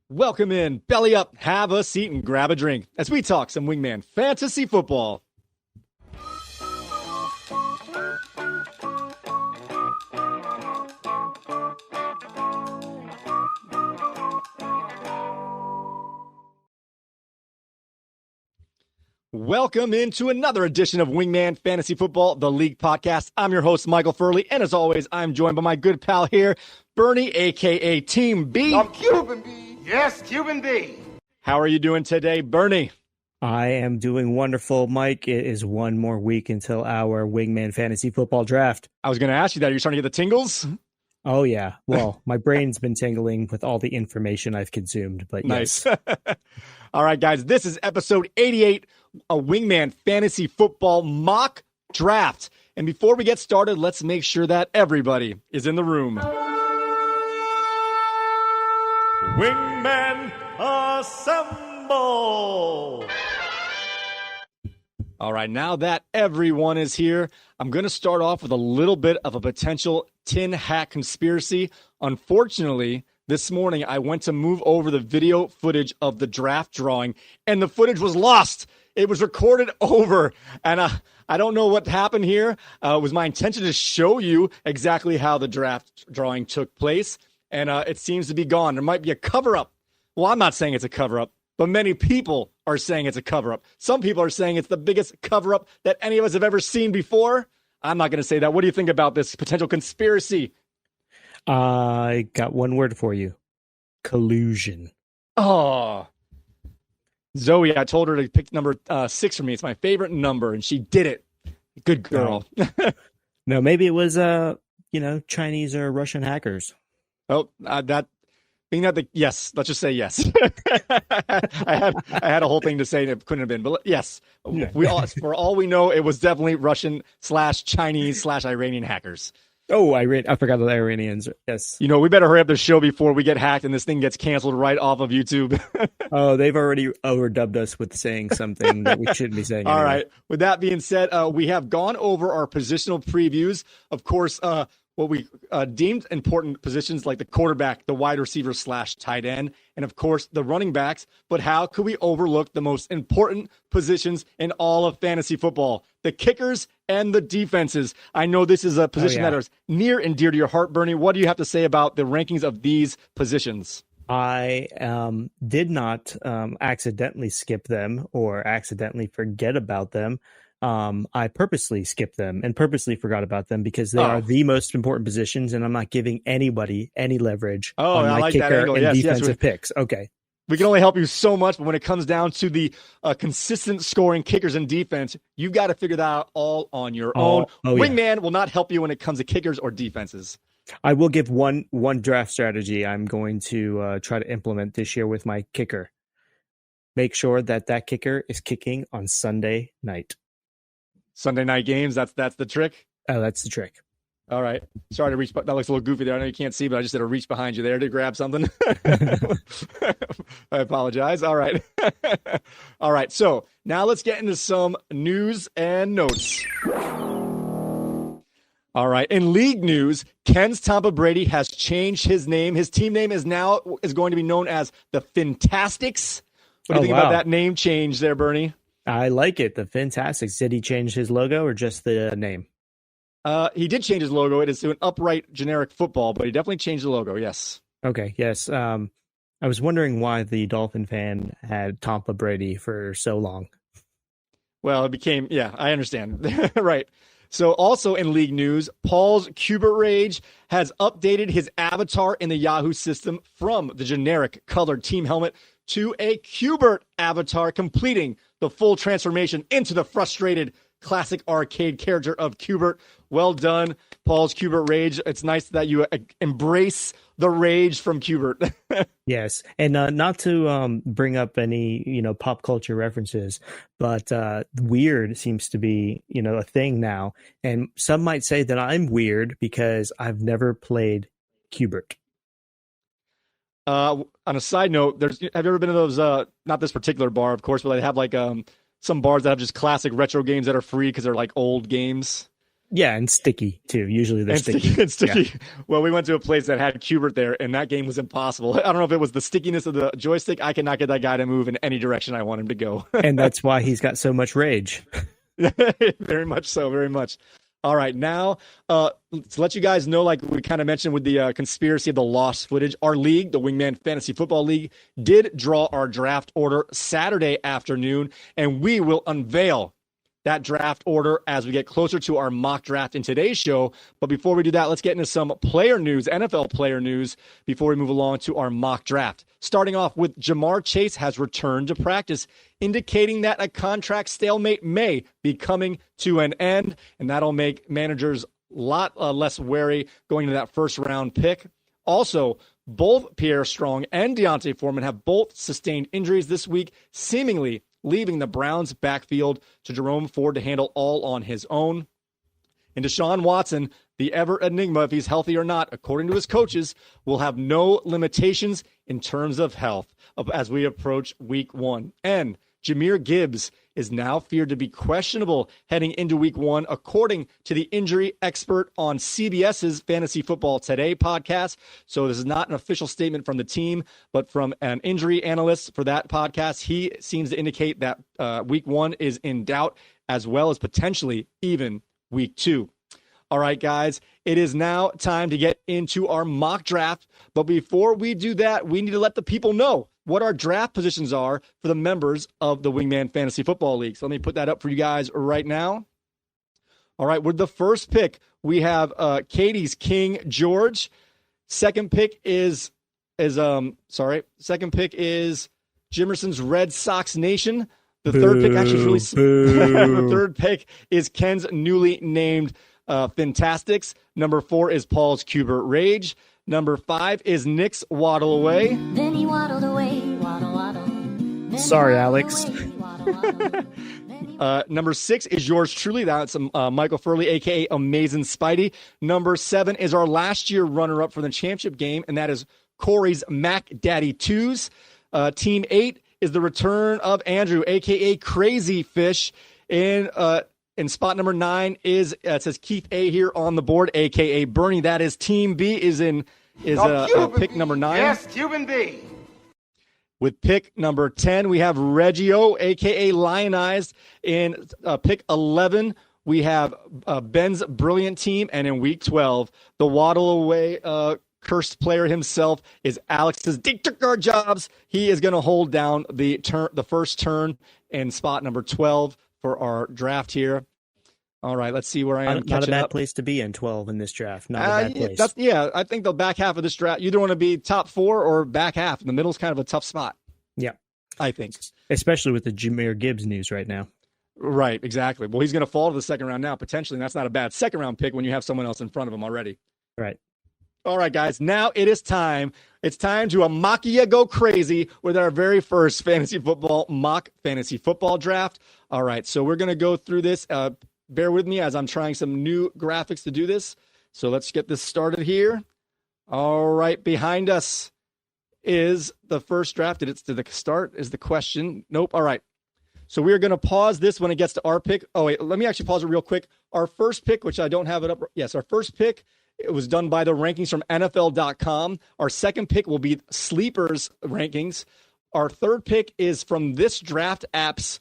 Welcome in, belly up, have a seat, and grab a drink as we talk some Wingman Fantasy Football. Welcome into another edition of Wingman Fantasy Football, the League podcast. I'm your host, Michael Furley, and as always, I'm joined by my good pal here, Bernie, a.k.a. Team B. I'm Cuban B. Yes, Cuban B. How are you doing today, Bernie? I am doing wonderful, Mike. It is one more week until our Wingman Fantasy Football Draft. I was going to ask you that. Are you starting to get the tingles? Oh, yeah. Well, my brain's been tingling with all the information I've consumed, but nice. Yes. All right, guys, this is episode 88, a Wingman Fantasy Football mock draft. And before we get started, let's make sure that everybody is in the room. Wingman Assemble! All right, now that everyone is here, I'm going to start off with a little bit of a potential tin hat conspiracy. Unfortunately, this morning I went to move over the video footage of the draft drawing, and the footage was lost. It was recorded over, and I don't know what happened here. It was my intention to show you exactly how the draft drawing took place, and it seems to be gone. There might be a cover-up. Well, I'm not saying it's a cover-up, but many people are saying it's a cover-up. Some people are saying it's the biggest cover-up that any of us have ever seen before. I'm not going to say that. What do you think about this potential conspiracy? I got one word for you. Collusion. Oh. Zoe, I told her to pick number 6 for me. It's my favorite number, and she did it. Good girl. No, maybe it was, Chinese or Russian hackers. Oh, yes, let's just say yes. I had a whole thing to say that couldn't have been, but yes, for all we know, it was definitely Russian/Chinese/Iranian hackers. Oh, I forgot the Iranians. Yes. You know, we better hurry up the show before we get hacked and this thing gets canceled right off of YouTube. Oh, they've already overdubbed us with saying something that we shouldn't be saying. All anyway. right. With that being said, we have gone over our positional previews. Of course, what we deemed important positions like the quarterback, the wide receiver / tight end, and of course the running backs. But how could we overlook the most important positions in all of fantasy football? The kickers and the defenses. I know this is a position that is near and dear to your heart, Bernie. What do you have to say about the rankings of these positions? I did not accidentally skip them or accidentally forget about them. I purposely skipped them and purposely forgot about them because they are the most important positions, and I'm not giving anybody any leverage on my kicker and defensive picks. Okay. We can only help you so much, but when it comes down to the consistent scoring kickers and defense, you've got to figure that out all on your own. Wingman will not help you when it comes to kickers or defenses. I will give one draft strategy I'm going to try to implement this year with my kicker. Make sure that kicker is kicking on Sunday night. Sunday night games, that's the trick? Oh, that's the trick. All right. Sorry to reach, but that looks a little goofy there. I know you can't see, but I just did a reach behind you there to grab something. I apologize. All right. All right. So now let's get into some news and notes. All right. In league news, Ken's Tampa Brady has changed his name. His team name is going to be known as the Fantastics. What do you think about that name change there, Bernie? I like it. The Fantastics. Did he change his logo or just the name? He did change his logo. It is to an upright generic football, but he definitely changed the logo. Yes. Okay. Yes. I was wondering why the Dolphin fan had Tampa Brady for so long. Well, it became, I understand. Right. So also in league news, Paul's Cubert Rage has updated his avatar in the Yahoo system from the generic colored team helmet to a Cubert avatar, completing the full transformation into the frustrated classic arcade character of Cubert. Well done, Paul's Cubert Rage. It's nice that you embrace the rage from Cubert. Yes, and not to bring up any pop culture references, but weird seems to be a thing now, and some might say that I'm weird because I've never played Cubert. On a side note, have you ever been to those? Not this particular bar, of course, but they have like some bars that have just classic retro games that are free because they're like old games. Yeah, and sticky too. Usually they're sticky. And sticky. Yeah. Well, we went to a place that had Kubert there, and that game was impossible. I don't know if it was the stickiness of the joystick. I could not get that guy to move in any direction I want him to go. And that's why he's got so much rage. Very much so. Very much. All right, now to let you guys know, like we kind of mentioned with the conspiracy of the lost footage, our league, the Wingman Fantasy Football League, did draw our draft order Saturday afternoon, and we will unveil that draft order as we get closer to our mock draft in today's show. But before we do that, let's get into some player news, NFL player news, before we move along to our mock draft. Starting off with Jamar Chase has returned to practice, indicating that a contract stalemate may be coming to an end, and that'll make managers a lot less wary going into that first-round pick. Also, both Pierre Strong and Deontay Foreman have both sustained injuries this week, seemingly leaving the Browns' backfield to Jerome Ford to handle all on his own. And Deshaun Watson, the ever enigma if he's healthy or not, according to his coaches, will have no limitations in terms of health as we approach week 1. And Jahmyr Gibbs is now feared to be questionable heading into week 1, according to the injury expert on CBS's Fantasy Football Today podcast. So this is not an official statement from the team, but from an injury analyst for that podcast. He seems to indicate that week 1 is in doubt, as well as potentially even week 2. All right, guys, it is now time to get into our mock draft. But before we do that, we need to let the people know what our draft positions are for the members of the Wingman Fantasy Football League. So let me put that up for you guys right now. All right, with the first pick, we have Katie's King George. Second pick is Jimerson's Red Sox Nation. The third pick actually is really the third pick is Ken's newly named Fantastics. Number 4 is Paul's Kubert Rage. Number 5 is Nick's Waddle Away. Then he waddled away, waddle, waddle. Sorry, Alex. Number 6 is yours truly. That's Michael Furley, a.k.a. Amazing Spidey. Number 7 is our last year runner-up for the championship game, and that is Corey's Mac Daddy 2s. Team 8 is the return of Andrew, a.k.a. Crazy Fish. And spot number 9 is, it says Keith A here on the board, a.k.a. Bernie. That is Team B is pick number 9. Yes, Cuban B. With pick number 10, we have Reggio, a.k.a. Lionized. In pick 11, we have Ben's Brilliant Team. And in week 12, the Waddle Away cursed player himself is Alex's. They took our jobs. He is going to hold down the first turn in spot number 12 for our draft here. All right, let's see where I am. Not a bad place to be in 12 in this draft. Not a bad place. I think the back half of this draft, you either want to be top 4 or back half. In the middle is kind of a tough spot. Yeah. I think. Especially with the Jahmyr Gibbs news right now. Right, exactly. Well, he's going to fall to the second round now, potentially, and that's not a bad second round pick when you have someone else in front of him already. Right. All right, guys, now it is time. It's time to Amakia go crazy with our very first mock fantasy football draft. All right, so we're going to go through this. Bear with me as I'm trying some new graphics to do this. So let's get this started here. All right, behind us is the first draft. Did the start is the question? Nope. All right. So we are going to pause this when it gets to our pick. Oh, wait, let me actually pause it real quick. Our first pick, which I don't have it up. Yes, our first pick, it was done by the rankings from NFL.com. Our second pick will be Sleepers rankings. Our third pick is from this draft app's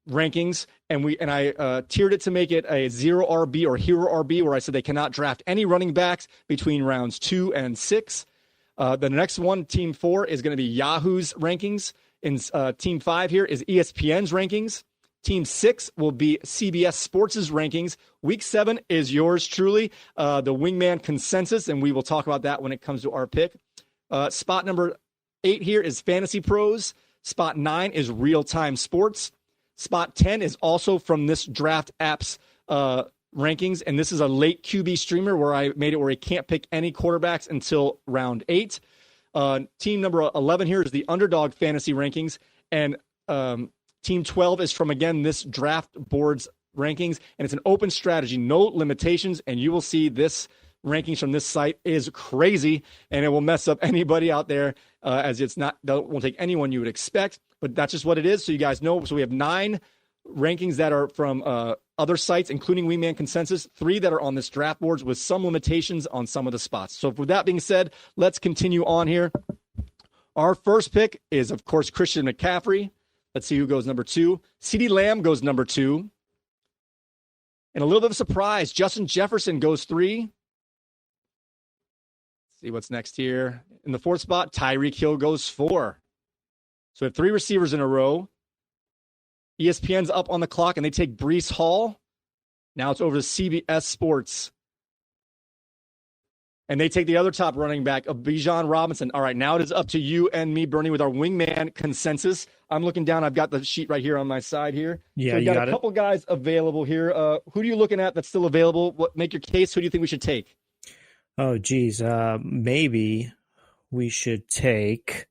rankings, and I tiered it to make it a 0 RB or hero RB, where I said they cannot draft any running backs between rounds 2 and 6. The next one, Team 4, is going to be Yahoo's rankings. In Team 5 here is ESPN's rankings. Team 6 will be CBS Sports' rankings. Week 7 is yours truly, the Wingman Consensus, and we will talk about that when it comes to our pick. Spot number 8 here is Fantasy Pros. Spot 9 is Real Time Sports. Spot 10 is also from this draft app's rankings, and this is a late QB streamer where I made it where he can't pick any quarterbacks until round 8. Team number 11 here is the Underdog Fantasy rankings, and Team 12 is from, again, this draft board's rankings, and it's an open strategy, no limitations, and you will see this rankings from this site is crazy, and it will mess up anybody out there, as it won't take anyone you would expect, but that's just what it is, so you guys know. So we have 9 rankings that are from other sites, including Wingman Consensus, 3 that are on this draft boards with some limitations on some of the spots. So with that being said, let's continue on here. Our first pick is, of course, Christian McCaffrey. Let's see who goes number 2. CeeDee Lamb goes number 2. And a little bit of a surprise, Justin Jefferson goes 3. Let's see what's next here. In the 4th spot, Tyreek Hill goes 4. So we have 3 receivers in a row. ESPN's up on the clock, and they take Breece Hall. Now it's over to CBS Sports. And they take the other top running back, Bijan Robinson. All right, now it is up to you and me, Bernie, with our Wingman Consensus. I'm looking down. I've got the sheet right here on my side here. Yeah, so we got a couple guys available here. Who are you looking at that's still available? Make your case. Who do you think we should take? Oh, geez. Maybe we should take...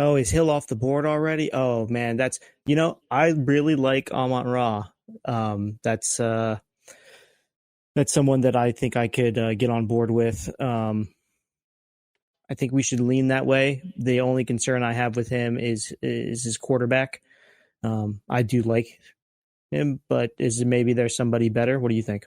Oh, is Hill off the board already? Oh man, I really like Amon-Ra. That's someone that I think I could get on board with. I think we should lean that way. The only concern I have with him is his quarterback. I do like him, but maybe there's somebody better? What do you think?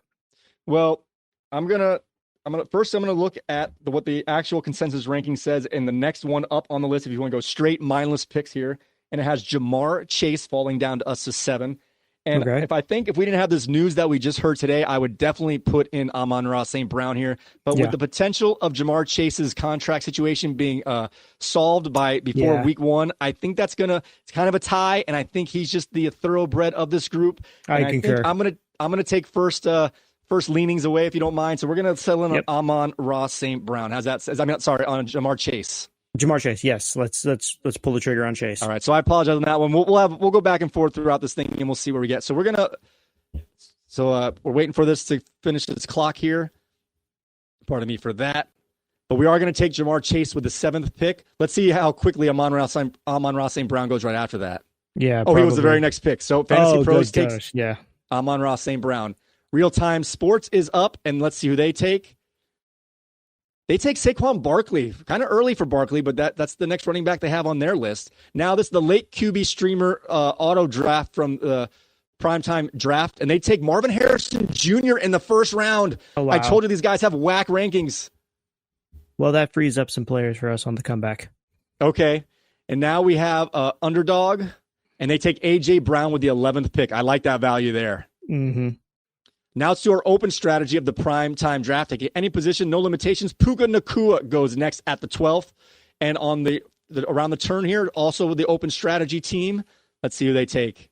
Well, I'm gonna look at what the actual consensus ranking says, and the next one up on the list, if you want to go straight mindless picks here, and it has Jamar Chase falling down to us to 7. And okay. if we didn't have this news that we just heard today, I would definitely put in Amon-Ra St. Brown here. But with the potential of Jamar Chase's contract situation being solved before week 1, I think it's kind of a tie, and I think he's just the thoroughbred of this group. And I concur. I'm gonna take first leanings away, if you don't mind. So we're going to settle in on Amon-Ra St. Brown. How's that? On Jamar Chase. Jamar Chase, yes. Let's pull the trigger on Chase. All right. So I apologize on that one. We'll go back and forth throughout this thing, and we'll see where we get. So we're waiting for this to finish its clock here. Pardon me for that. But we are going to take Jamar Chase with the 7th pick. Let's see how quickly Amon-Ra St. Brown goes right after that. Yeah. He was the very next pick. So Fantasy Pros takes Amon-Ra St. Brown. Real Time Sports is up, and let's see who they take. They take Saquon Barkley. Kind of early for Barkley, but that's the next running back they have on their list. Now, this is the late QB streamer auto draft from the Primetime Draft, and they take Marvin Harrison Jr. in the 1st round. Oh, wow. I told you these guys have whack rankings. Well, that frees up some players for us on the comeback. Okay, and now we have Underdog, and they take A.J. Brown with the 11th pick. I like that value there. Mm-hmm. Now let's do our open strategy of the prime time draft. Take any position, no limitations. Puka Nacua goes next at the 12th. And on the around the turn here, also with the open strategy team, let's see who they take.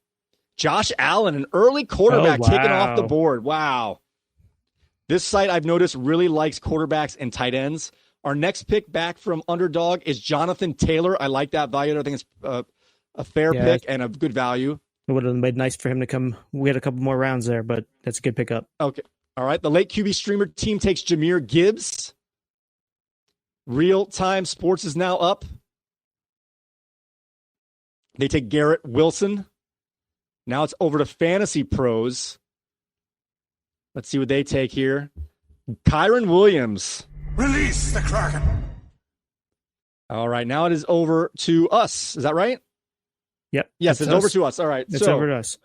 Josh Allen, an early quarterback taken off the board. Wow. This site, I've noticed, really likes quarterbacks and tight ends. Our next pick back from Underdog is Jonathan Taylor. I like that value. I think it's a fair pick and a good value. It would have been nice for him to come. We had a couple more rounds there, but that's a good pickup. Okay. All right. The late QB streamer team takes Jahmyr Gibbs. Real Time Sports is now up. They take Garrett Wilson. Now it's over to Fantasy Pros. Let's see what they take here. Kyron Williams. Release the Kraken. All right. Now it is over to us. Is that right? Yep. Yes, it's over to us. All right. It's over to us.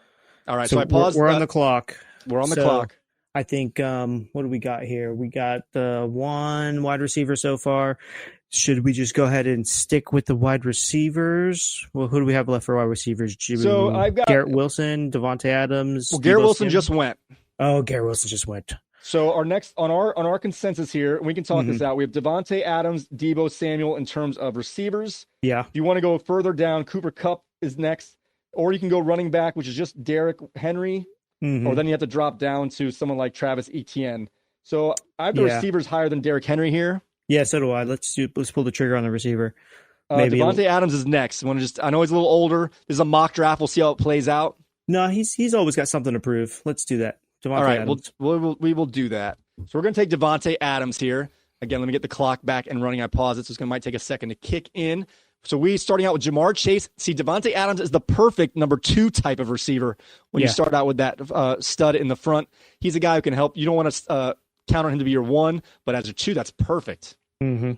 All right. So I paused. We're on the clock. We're on the clock. I think, what do we got here? We got the 1 wide receiver so far. Should we just go ahead and stick with the wide receivers? Well, who do we have left for wide receivers? So I've got Garrett Wilson, Devontae Adams. Well, Garrett Wilson just went. Oh, Garrett Wilson just went. So our next on our consensus here, we can talk this out. We have Devontae Adams, Deebo Samuel in terms of receivers. Yeah. If you want to go further down, Cooper Kupp is next, or you can go running back, which is just Derrick Henry, or then you have to drop down to someone like Travis Etienne. So I have the receivers higher than Derrick Henry here. Yeah, so do I. Let's pull the trigger on the receiver. Maybe Devontae Adams is next. I know he's a little older. This is a mock draft. We'll see how it plays out. No, he's always got something to prove. Let's do that. Devontae All right, Adams. we will do that. So we're going to take Devontae Adams here. Again, let me get the clock back and running. I pause it, so it might take a second to kick in. So we starting out with Jamar Chase. See, Devontae Adams is the perfect number 2 type of receiver when you start out with that stud in the front. He's a guy who can help. You don't want to count on him to be your 1, but as a 2, that's perfect. Mm-hmm.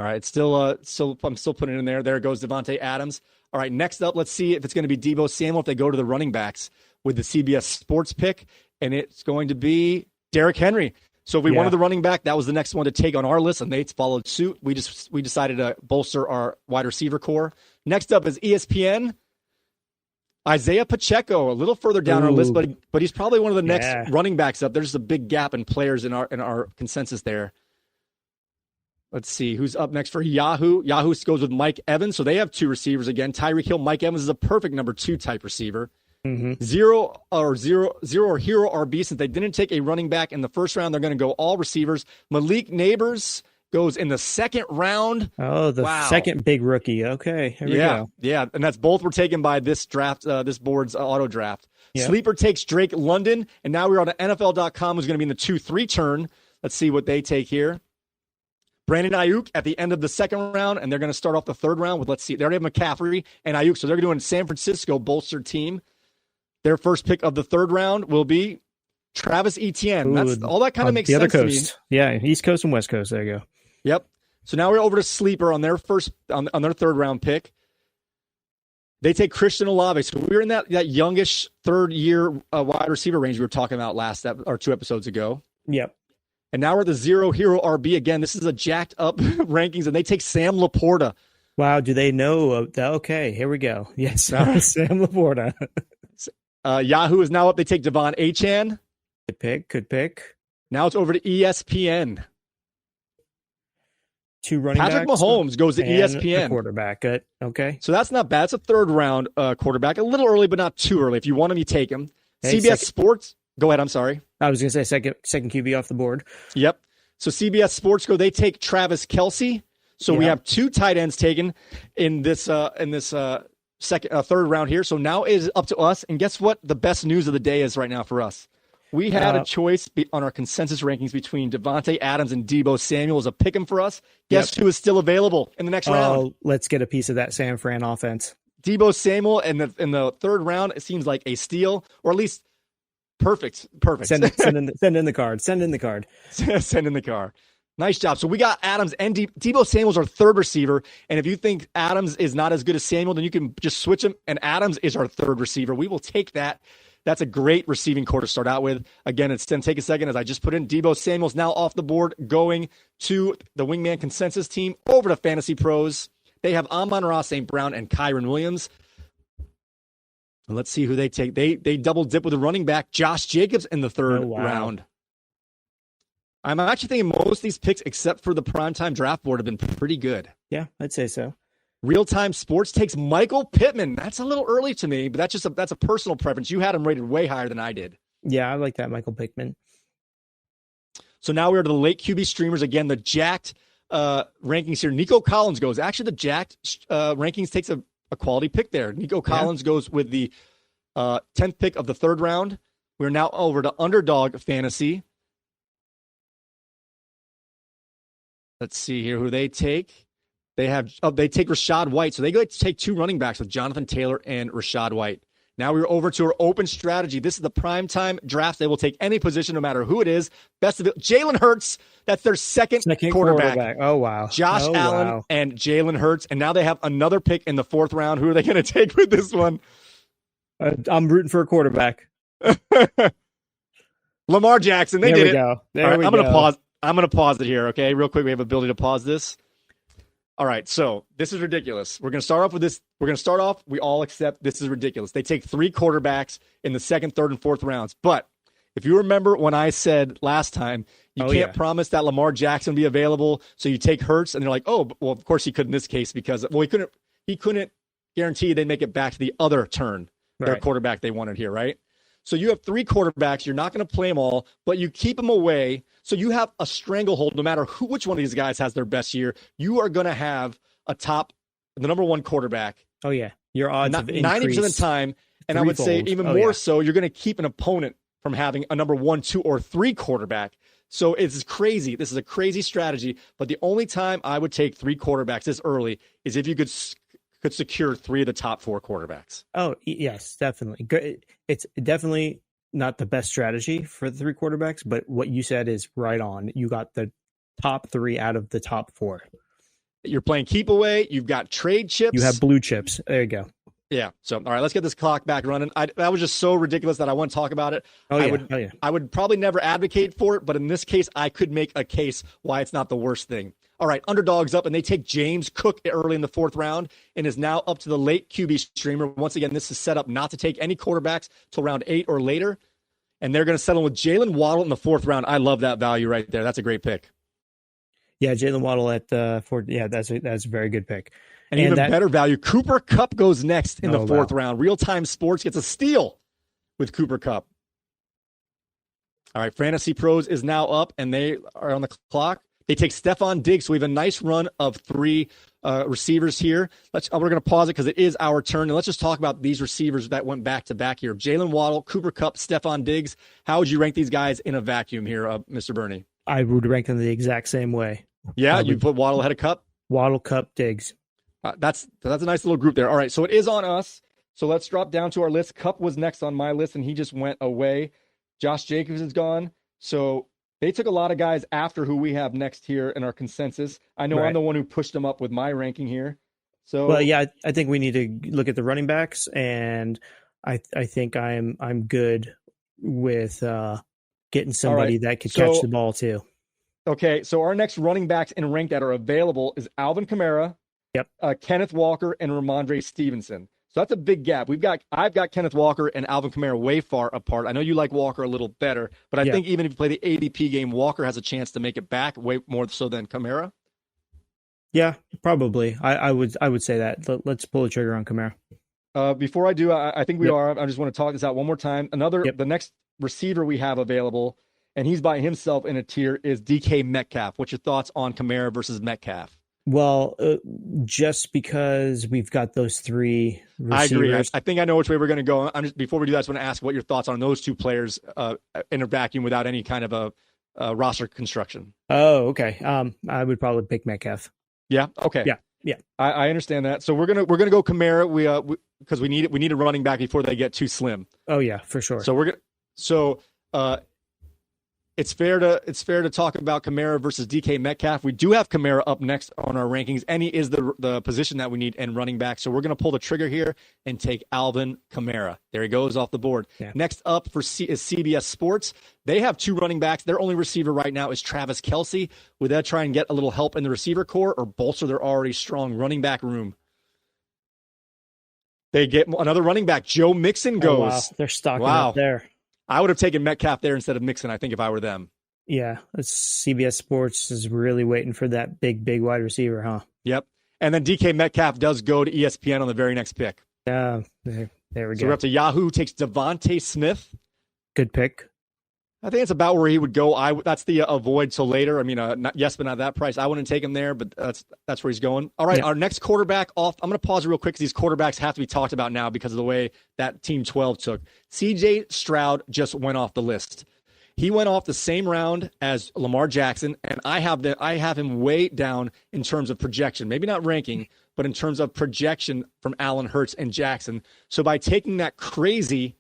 All right, I'm still putting it in there. There goes Devontae Adams. All right, next up, let's see if it's going to be Deebo Samuel if they go to the running backs with the CBS Sports pick, and it's going to be Derrick Henry. So if we wanted the running back, that was the next one to take on our list, and they followed suit. We decided to bolster our wide receiver core. Next up is ESPN. Isaiah Pacheco, a little further down our list, but he's probably one of the next running backs up. There's a big gap in players in our consensus there. Let's see who's up next for Yahoo. Yahoo goes with Mike Evans, so they have 2 receivers again. Tyreek Hill, Mike Evans is a perfect number 2 type receiver. Zero or hero RB, since they didn't take a running back in the first round, they're going to go all receivers. Malik Neighbors goes in the second round. Oh, second big rookie. Okay, here we go. Yeah, and that's both were taken by this draft, this board's auto draft. Yep. Sleeper takes Drake London, and now we're on NFL.com, who's going to be in the 2-3 turn. Let's see what they take here. Brandon Ayuk at the end of the second round, and they're going to start off the third round with, let's see, they already have McCaffrey and Ayuk, so they're doing San Francisco bolstered team. Their first pick of the third round will be Travis Etienne. All that kind of makes sense to me. Yeah, East Coast and West Coast. There you go. Yep. So now we're over to Sleeper on their on their third round pick. They take Christian Olave. So we were in that youngish third year wide receiver range we were talking about 2 episodes ago. Yep. And now we're the 0 hero RB again. This is a jacked up rankings, and they take Sam Laporta. Wow. Do they know? Okay, here we go. Yes, Sam Laporta. Yahoo is now up. They take Devon Achane. Good pick. Now it's over to ESPN. 2 running backs. Patrick Mahomes goes to ESPN. Quarterback. Good. Okay. So that's not bad. It's a third round quarterback. A little early, but not too early. If you want him, you take him. Hey, CBS Sports. Go ahead. I'm sorry. I was going to say second QB off the board. Yep. So CBS Sports they take Travis Kelce. So we have 2 tight ends taken in this third round here. So now it is up to us. And guess what? The best news of the day is right now for us. We had a choice on our consensus rankings between Devontae Adams and Deebo Samuel as a pick 'em for us. Guess who is still available in the next round? Let's get a piece of that San Fran offense. Deebo Samuel in the third round. It seems like a steal, or at least perfect. Send in the card. Send in the card. Send in the card. Nice job. So we got Adams and Deebo Samuel's our third receiver. And if you think Adams is not as good as Samuel, then you can just switch him. And Adams is our third receiver. We will take that. That's a great receiving core to start out with. Again, it's going to take a second as I just put in. Deebo Samuel's now off the board, going to the Wingman Consensus team over to Fantasy Pros. They have Amon-Ra St. Brown and Kyron Williams. And let's see who they take. They double dip with the running back, Josh Jacobs, in the third round. I'm actually thinking most of these picks, except for the primetime draft board, have been pretty good. Yeah, I'd say so. Real-Time Sports takes Michael Pittman. That's a little early to me, but that's a personal preference. You had him rated way higher than I did. Yeah, I like that Michael Pittman. So now we're to the late QB streamers. Again, the jacked rankings here. Nico Collins goes. Actually, the jacked rankings takes a quality pick there. Nico Collins goes with the 10th pick of the third round. We're now over to Underdog Fantasy. Let's see here who they take. They take Rachaad White. So they go to take 2 running backs with Jonathan Taylor and Rachaad White. Now we're over to our open strategy. This is the primetime draft. They will take any position, no matter who it is. Best of it. Jalen Hurts. That's their second quarterback. Oh, wow. Josh Allen and Jalen Hurts. And now they have another pick in the 4th round. Who are they going to take with this one? I'm rooting for a quarterback. Lamar Jackson. They did it. Go. There All right, we I'm go. going to pause. I'm going to pause it here, okay? Real quick, we have the ability to pause this. All right, so this is ridiculous. We're going to start off with this. We all accept this is ridiculous. They take 3 quarterbacks in the 2nd, 3rd, and 4th rounds. But if you remember when I said last time, you can't promise that Lamar Jackson will be available, so you take Hurts, and they're like, oh, well, of course he could in this case because, well, he couldn't guarantee they'd make it back to the other turn, their quarterback they wanted here, right? So you have 3 quarterbacks. You're not going to play them all, but you keep them away. So you have a stranglehold no matter which one of these guys has their best year. You are going to have the number 1 quarterback. Oh, yeah. Your odds of 90% of the time. And I would say even more so, you're going to keep an opponent from having a number 1, 2, or 3 quarterback. So it's crazy. This is a crazy strategy. But the only time I would take 3 quarterbacks this early is if you could secure 3 of the top 4 quarterbacks. Oh, yes, definitely. It's definitely not the best strategy for the 3 quarterbacks, but what you said is right on. You got the top 3 out of the top 4. You're playing keep away. You've got trade chips. You have blue chips. There you go. Yeah. So, all right, let's get this clock back running. That was just so ridiculous that I want to talk about it. I would probably never advocate for it, but in this case, I could make a case why it's not the worst thing. All right, underdogs up, and they take James Cook early in the 4th round and is now up to the late QB streamer. Once again, this is set up not to take any quarterbacks till round 8 or later, and they're going to settle with Jalen Waddle in the 4th round. I love that value right there. That's a great pick. Yeah, Jalen Waddle at 4. Yeah, that's a very good pick. And even better value, Cooper Kupp goes next in the 4th round. Real Time Sports gets a steal with Cooper Kupp. All right, Fantasy Pros is now up, and they are on the clock. They take Stephon Diggs, so we have a nice run of 3 receivers here. We're going to pause it because it is our turn, and let's just talk about these receivers that went back-to-back here. Jalen Waddle, Cooper Kupp, Stephon Diggs. How would you rank these guys in a vacuum here, Mr. Bernie? I would rank them the exact same way. Yeah, you put Waddle ahead of Kupp? Waddle, Kupp, Diggs. That's a nice little group there. All right, so it is on us. So let's drop down to our list. Kupp was next on my list, and he just went away. Josh Jacobs is gone. So they took a lot of guys after who we have next here in our consensus. I know I'm the one who pushed them up with my ranking here. So, well, yeah, I think we need to look at the running backs, and I think I'm good with getting somebody that could catch the ball too. Okay, so our next running backs in rank that are available is Alvin Kamara, Kenneth Walker, and Ramondre Stevenson. So that's a big gap. I've got Kenneth Walker and Alvin Kamara way far apart. I know you like Walker a little better, but I think even if you play the ADP game, Walker has a chance to make it back way more so than Kamara. Yeah, probably. I would say that. Let's pull the trigger on Kamara. Before I do, I think we are. I just want to talk this out one more time. The next receiver we have available, and he's by himself in a tier, is DK Metcalf. What's your thoughts on Kamara versus Metcalf? Well, just because we've got those 3 receivers. I agree. I think I know which way we're going to go. Before we do that, I just want to ask what your thoughts are on those 2 players in a vacuum without any kind of a roster construction. Oh, okay. I would probably pick Metcalf. Yeah. Okay. Yeah. I understand that. So we're gonna go Kamara. Because we need a running back before they get too slim. Oh yeah, for sure. So it's fair to talk about Kamara versus DK Metcalf. We do have Kamara up next on our rankings, and he is the position that we need in running back. So we're going to pull the trigger here and take Alvin Kamara. There he goes off the board. Yeah. Next up is CBS Sports. They have 2 running backs. Their only receiver right now is Travis Kelce. Would that try and get a little help in the receiver core or bolster their already strong running back room? They get another running back. Joe Mixon goes. Oh, wow. They're stocking up there. I would have taken Metcalf there instead of Mixon, I think, if I were them. Yeah, CBS Sports is really waiting for that big wide receiver, huh? Yep. And then DK Metcalf does go to ESPN on the very next pick. Yeah, there we go. So we're up to Yahoo, takes Devontae Smith. Good pick. I think it's about where he would go. That's the avoid till later. I mean, but not that price. I wouldn't take him there, but that's where he's going. All right, Our next quarterback off. I'm going to pause real quick because these quarterbacks have to be talked about now because of the way that Team 12 took. C.J. Stroud just went off the list. He went off the same round as Lamar Jackson, and I have him way down in terms of projection. Maybe not ranking, but in terms of projection from Allen Hurts and Jackson. So by taking that crazy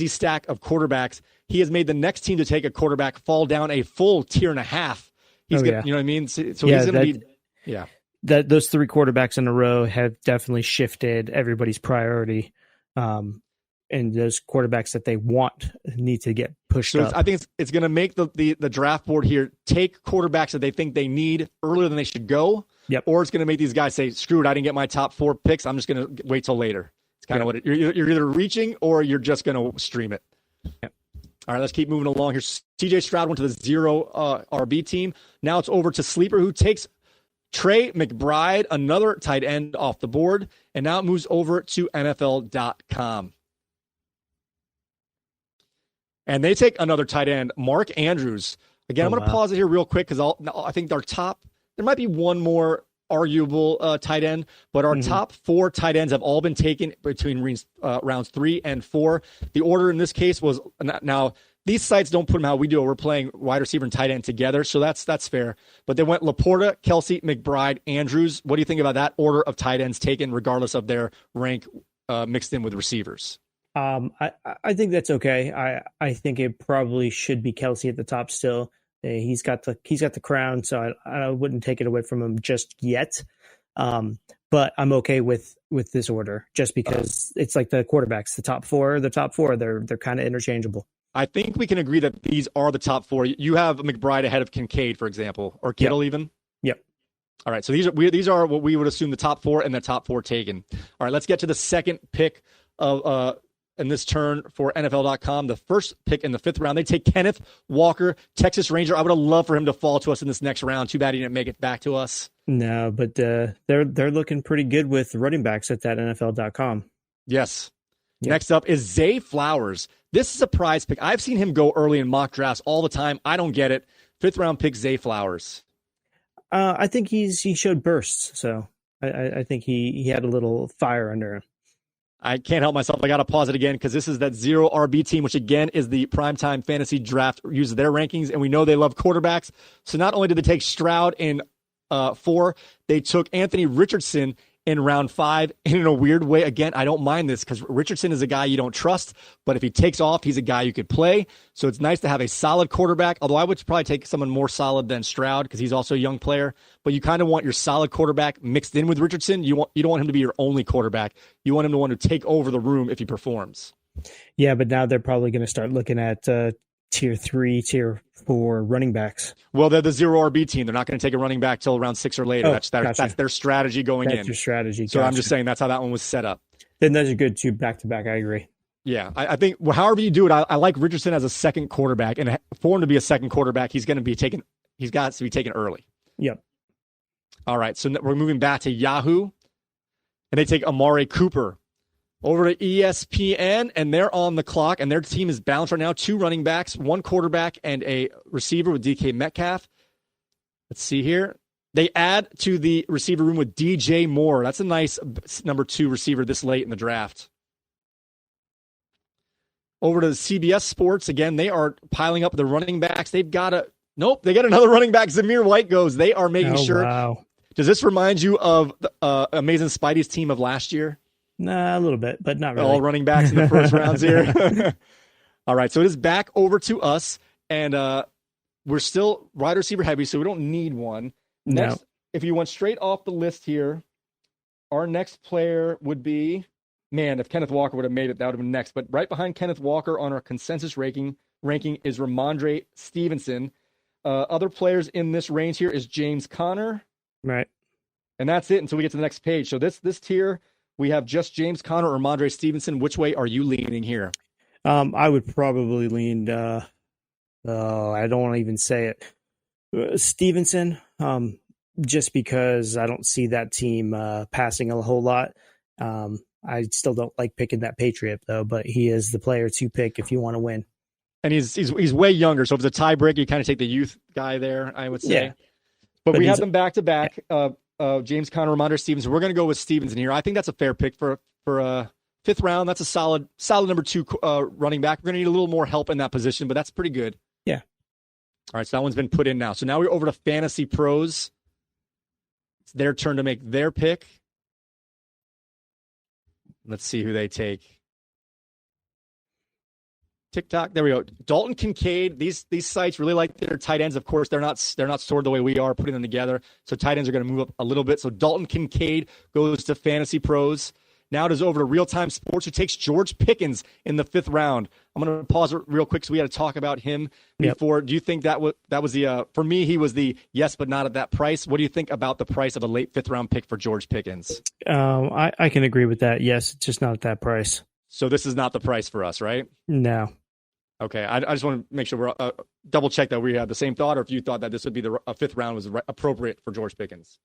stack of quarterbacks, he has made the next team to take a quarterback fall down a full tier and a half. You know what I mean? So he's going to be, those 3 quarterbacks in a row have definitely shifted everybody's priority. And those quarterbacks that they want need to get pushed up. I think it's going to make the draft board here take quarterbacks that they think they need earlier than they should go. Yep. Or it's going to make these guys say, screw it, I didn't get my top 4 picks. I'm just going to wait till later. It's kind of what you're either reaching or you're just going to stream it. Yep. All right, let's keep moving along here. CJ Stroud went to the 0 RB team. Now it's over to Sleeper, who takes Trey McBride, another tight end off the board, and now it moves over to NFL.com. And they take another tight end, Mark Andrews. Again, I'm going to pause it here real quick because I think our top, there might be one more arguable tight end, but our top 4 tight ends have all been taken between rounds 3 and 4. The order in this case was, now these sites don't put them how we do it. We're playing wide receiver and tight end together, so that's fair. But they went Laporta, Kelce, McBride, Andrews. What do you think about that order of tight ends taken, regardless of their rank mixed in with receivers? I think that's okay. I think it probably should be Kelce at the top still. He's got the crown, so I wouldn't take it away from him just yet. But I'm okay with this order just because it's like the quarterbacks, the top four, they're kind of interchangeable. I think we can agree that these are the top four. You have McBride ahead of Kincaid, for example, or Kittle even. Yep. All right, so these are what we would assume the top four and the top four taken. All right, let's get to the second pick of in this turn for NFL.com. The first pick in the 5th round, they take Kenneth Walker, Texas Ranger. I would have loved for him to fall to us in this next round. Too bad he didn't make it back to us. No, but they're looking pretty good with running backs at that NFL.com. Yes. Yep. Next up is Zay Flowers. This is a prize pick. I've seen him go early in mock drafts all the time. I don't get it. 5th round pick, Zay Flowers. I think he showed bursts, so I think he had a little fire under him. I can't help myself. I got to pause it again because this is that 0 RB team, which again is the primetime fantasy draft, uses their rankings, and we know they love quarterbacks. So not only did they take Stroud in 4, they took Anthony Richardson in round 5. And in a weird way, again, I don't mind this because Richardson is a guy you don't trust, but if he takes off, he's a guy you could play. So it's nice to have a solid quarterback, although I would probably take someone more solid than Stroud because he's also a young player. But you kind of want your solid quarterback mixed in with Richardson. You don't want him to be your only quarterback. You want him to want to take over the room if he performs. Yeah, but now they're probably going to start looking at tier 3, tier 4 running backs. Well, they're the 0 RB team. They're not going to take a running back till around 6 or later. Oh, That's their strategy going in. That's your strategy. So I'm just saying that's how that one was set up. Then those are good too, back-to-back. I agree. Yeah, I think however you do it, I like Richardson as a second quarterback, and for him to be a second quarterback, he's got to be taken early. Yep. All right, so we're moving back to Yahoo, and they take Amari Cooper over to ESPN, and they're on the clock, and their team is balanced right now. 2 running backs, 1 quarterback, and a receiver with DK Metcalf. Let's see here. They add to the receiver room with DJ Moore. That's a nice number 2 receiver this late in the draft. Over to CBS Sports. Again, they are piling up the running backs. They got another running back. Zamir White goes. They are making sure. Wow. Does this remind you of Amazing Spidey's team of last year? Nah, a little bit, but not really. All running backs in the first rounds here. All right, so it is back over to us, and we're still wide receiver heavy, so we don't need one. Next, if you went straight off the list here, our next player would be, man, if Kenneth Walker would have made it, that would have been next. But right behind Kenneth Walker on our consensus ranking is Ramondre Stevenson. Other players in this range here is James Conner. Right. And that's it until we get to the next page. So this tier, we have just James Conner or Ramondre Stevenson. Which way are you leaning here? I would probably lean, I don't want to even say it. Stevenson, just because I don't see that team passing a whole lot. I still don't like picking that Patriot, though, but he is the player to pick if you want to win. And he's way younger, so if it's a tiebreak, you kind of take the youth guy there, I would say. Yeah. But we have them back-to-back, James Conner, Ramondre Stevenson. We're going to go with Stevenson here. I think that's a fair pick for a 5th round. That's a solid number 2 running back. We're going to need a little more help in that position, but that's pretty good. Yeah. All right, so that one's been put in now. So now we're over to Fantasy Pros. It's their turn to make their pick. Let's see who they take. TikTok. There we go. Dalton Kincaid. These sites really like their tight ends. Of course, they're not stored the way we are, putting them together. So tight ends are going to move up a little bit. So Dalton Kincaid goes to Fantasy Pros. Now it is over to Real Time Sports, who takes George Pickens in the 5th round. I'm going to pause it real quick, so we got to talk about him before. Yep. Do you think that was the for me? He was the yes, but not at that price. What do you think about the price of a late 5th round pick for George Pickens? I can agree with that. Yes, it's just not at that price. So this is not the price for us, right? No. Okay, I just want to make sure we're double check that we had the same thought, or if you thought that this would be a 5th round was appropriate for George Pickens.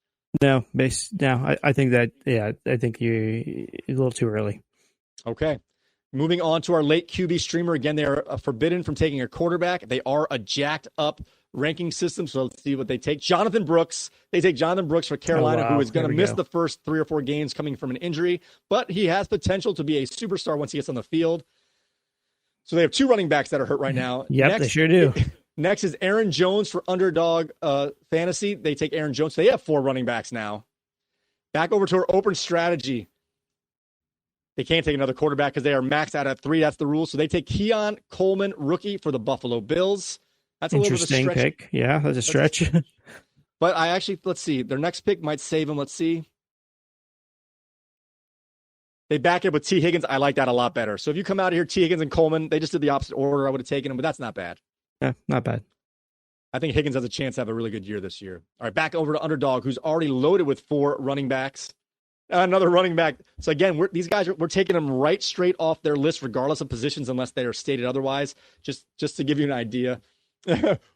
No, I think that, I think you're a little too early. Okay. Moving on to our late QB streamer. Again, they are forbidden from taking a quarterback. They are a jacked up ranking system, so let's see what they take. Jonathan Brooks. They take Jonathan Brooks for Carolina, who is going to miss the first 3 or 4 games coming from an injury, but he has potential to be a superstar once he gets on the field. So they have 2 running backs that are hurt right now. Yep, they sure do. Next is Aaron Jones for Underdog Fantasy. They take Aaron Jones. They have 4 running backs now. Back over to our open strategy. They can't take another quarterback because they are maxed out at 3. That's the rule. So they take Keon Coleman, rookie, for the Buffalo Bills. That's a little bit of a Interesting stretch. pick. Yeah, that's a stretch. But let's see. Their next pick might save him. Let's see. They back it with T. Higgins. I like that a lot better. So if you come out of here, T. Higgins and Coleman, they just did the opposite order. I would have taken them, but that's not bad. Yeah, not bad. I think Higgins has a chance to have a really good year this year. All right, back over to Underdog, who's already loaded with 4 running backs. Another running back. So again, we're taking them right straight off their list, regardless of positions, unless they are stated otherwise. Just to give you an idea,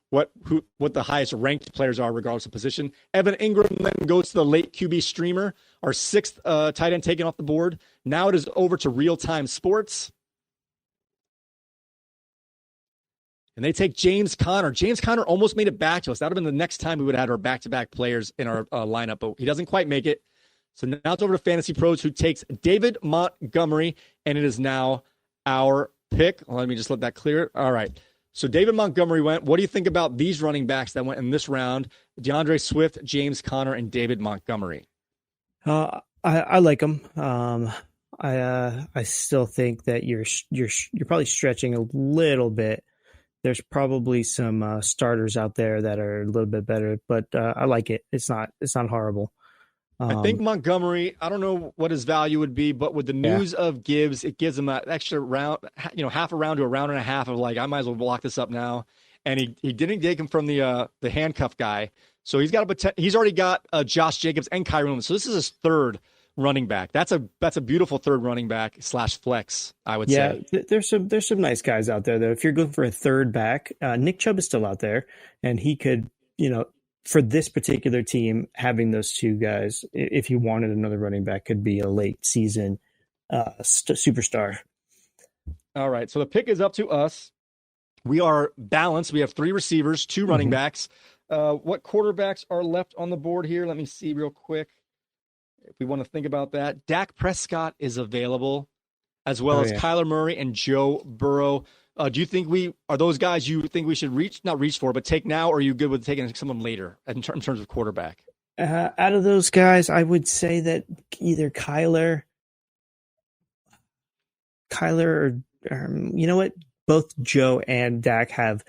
what the highest ranked players are, regardless of position. Evan Ingram then goes to the late QB streamer, our 6th tight end taken off the board. Now it is over to Real Time Sports. And they take James Conner. James Conner almost made it back to us. That would have been the next time we would have had our back-to-back players in our lineup, but he doesn't quite make it. So now it's over to Fantasy Pros, who takes David Montgomery, and it is now our pick. Let me just let that clear. All right. So David Montgomery went. What do you think about these running backs that went in this round? DeAndre Swift, James Conner, and David Montgomery. I like them. I still think that you're probably stretching a little bit. There's probably some starters out there that are a little bit better, but I like it. It's not horrible. I think Montgomery, I don't know what his value would be, but with the news of Gibbs, it gives him that extra round, half a round to a round and a half of like, I might as well block this up now. And he didn't take him from the handcuff guy. So he's already got Josh Jacobs and Kyrie Williams. So this is his 3rd running back. That's a beautiful 3rd running back / flex, I would say. Yeah, there's some nice guys out there though. If you're going for a 3rd back, Nick Chubb is still out there, and he could, for this particular team, having those 2 guys, if you wanted another running back, could be a late season superstar. All right, so the pick is up to us. We are balanced. We have 3 receivers, 2 running backs. What quarterbacks are left on the board here? Let me see real quick. If we want to think about that, Dak Prescott is available, as well as Kyler Murray and Joe Burrow. Do you think are those guys you think we should not reach for, but take now, or are you good with taking someone later in terms of quarterback? Out of those guys, I would say that either Kyler or you know what? Both Joe and Dak have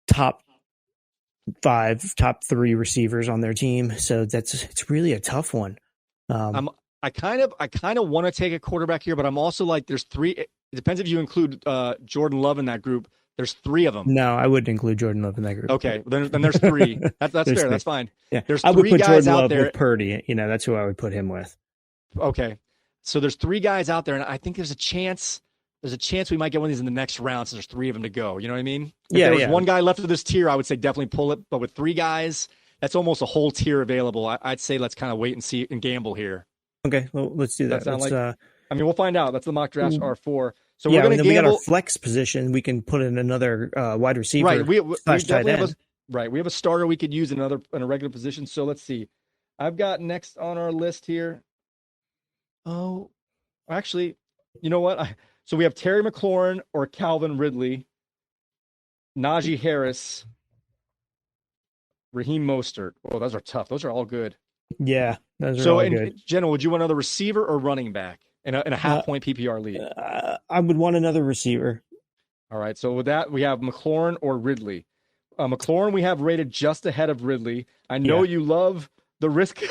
top 5, top 3 receivers on their team, so it's really a tough one. I kind of want to take a quarterback here, but I'm also like, there's 3. It depends if you include Jordan Love in that group. There's 3 of them. No, I wouldn't include Jordan Love in that group. Okay, then there's 3. That's fair. 3. That's fine. Yeah, there's I 3 would put guys Jordan out Love there. With Purdy. That's who I would put him with. Okay, so there's 3 guys out there, and I think there's a chance we might get one of these in the next round. So there's 3 of them to go. You know what I mean? If there was one guy left of this tier, I would say definitely pull it. But with 3 guys, that's almost a whole tier available. I'd say let's kind of wait and see and gamble here. Okay, well, let's do that. We'll find out. That's the mock drafts are for. So we're going to gamble. We got our flex position. We can put in another wide receiver. Right. We tight end. We have a starter we could use in a regular position. So let's see. I've got next on our list here. Oh, actually, you know what? So we have Terry McLaurin or Calvin Ridley, Najee Harris, Raheem Mostert. Oh, those are tough. Those are all good. Yeah, those are all good. General, would you want another receiver or running back in a half-point PPR league? I would want another receiver. All right, so with that, we have McLaurin or Ridley. McLaurin we have rated just ahead of Ridley. I know you love the risk.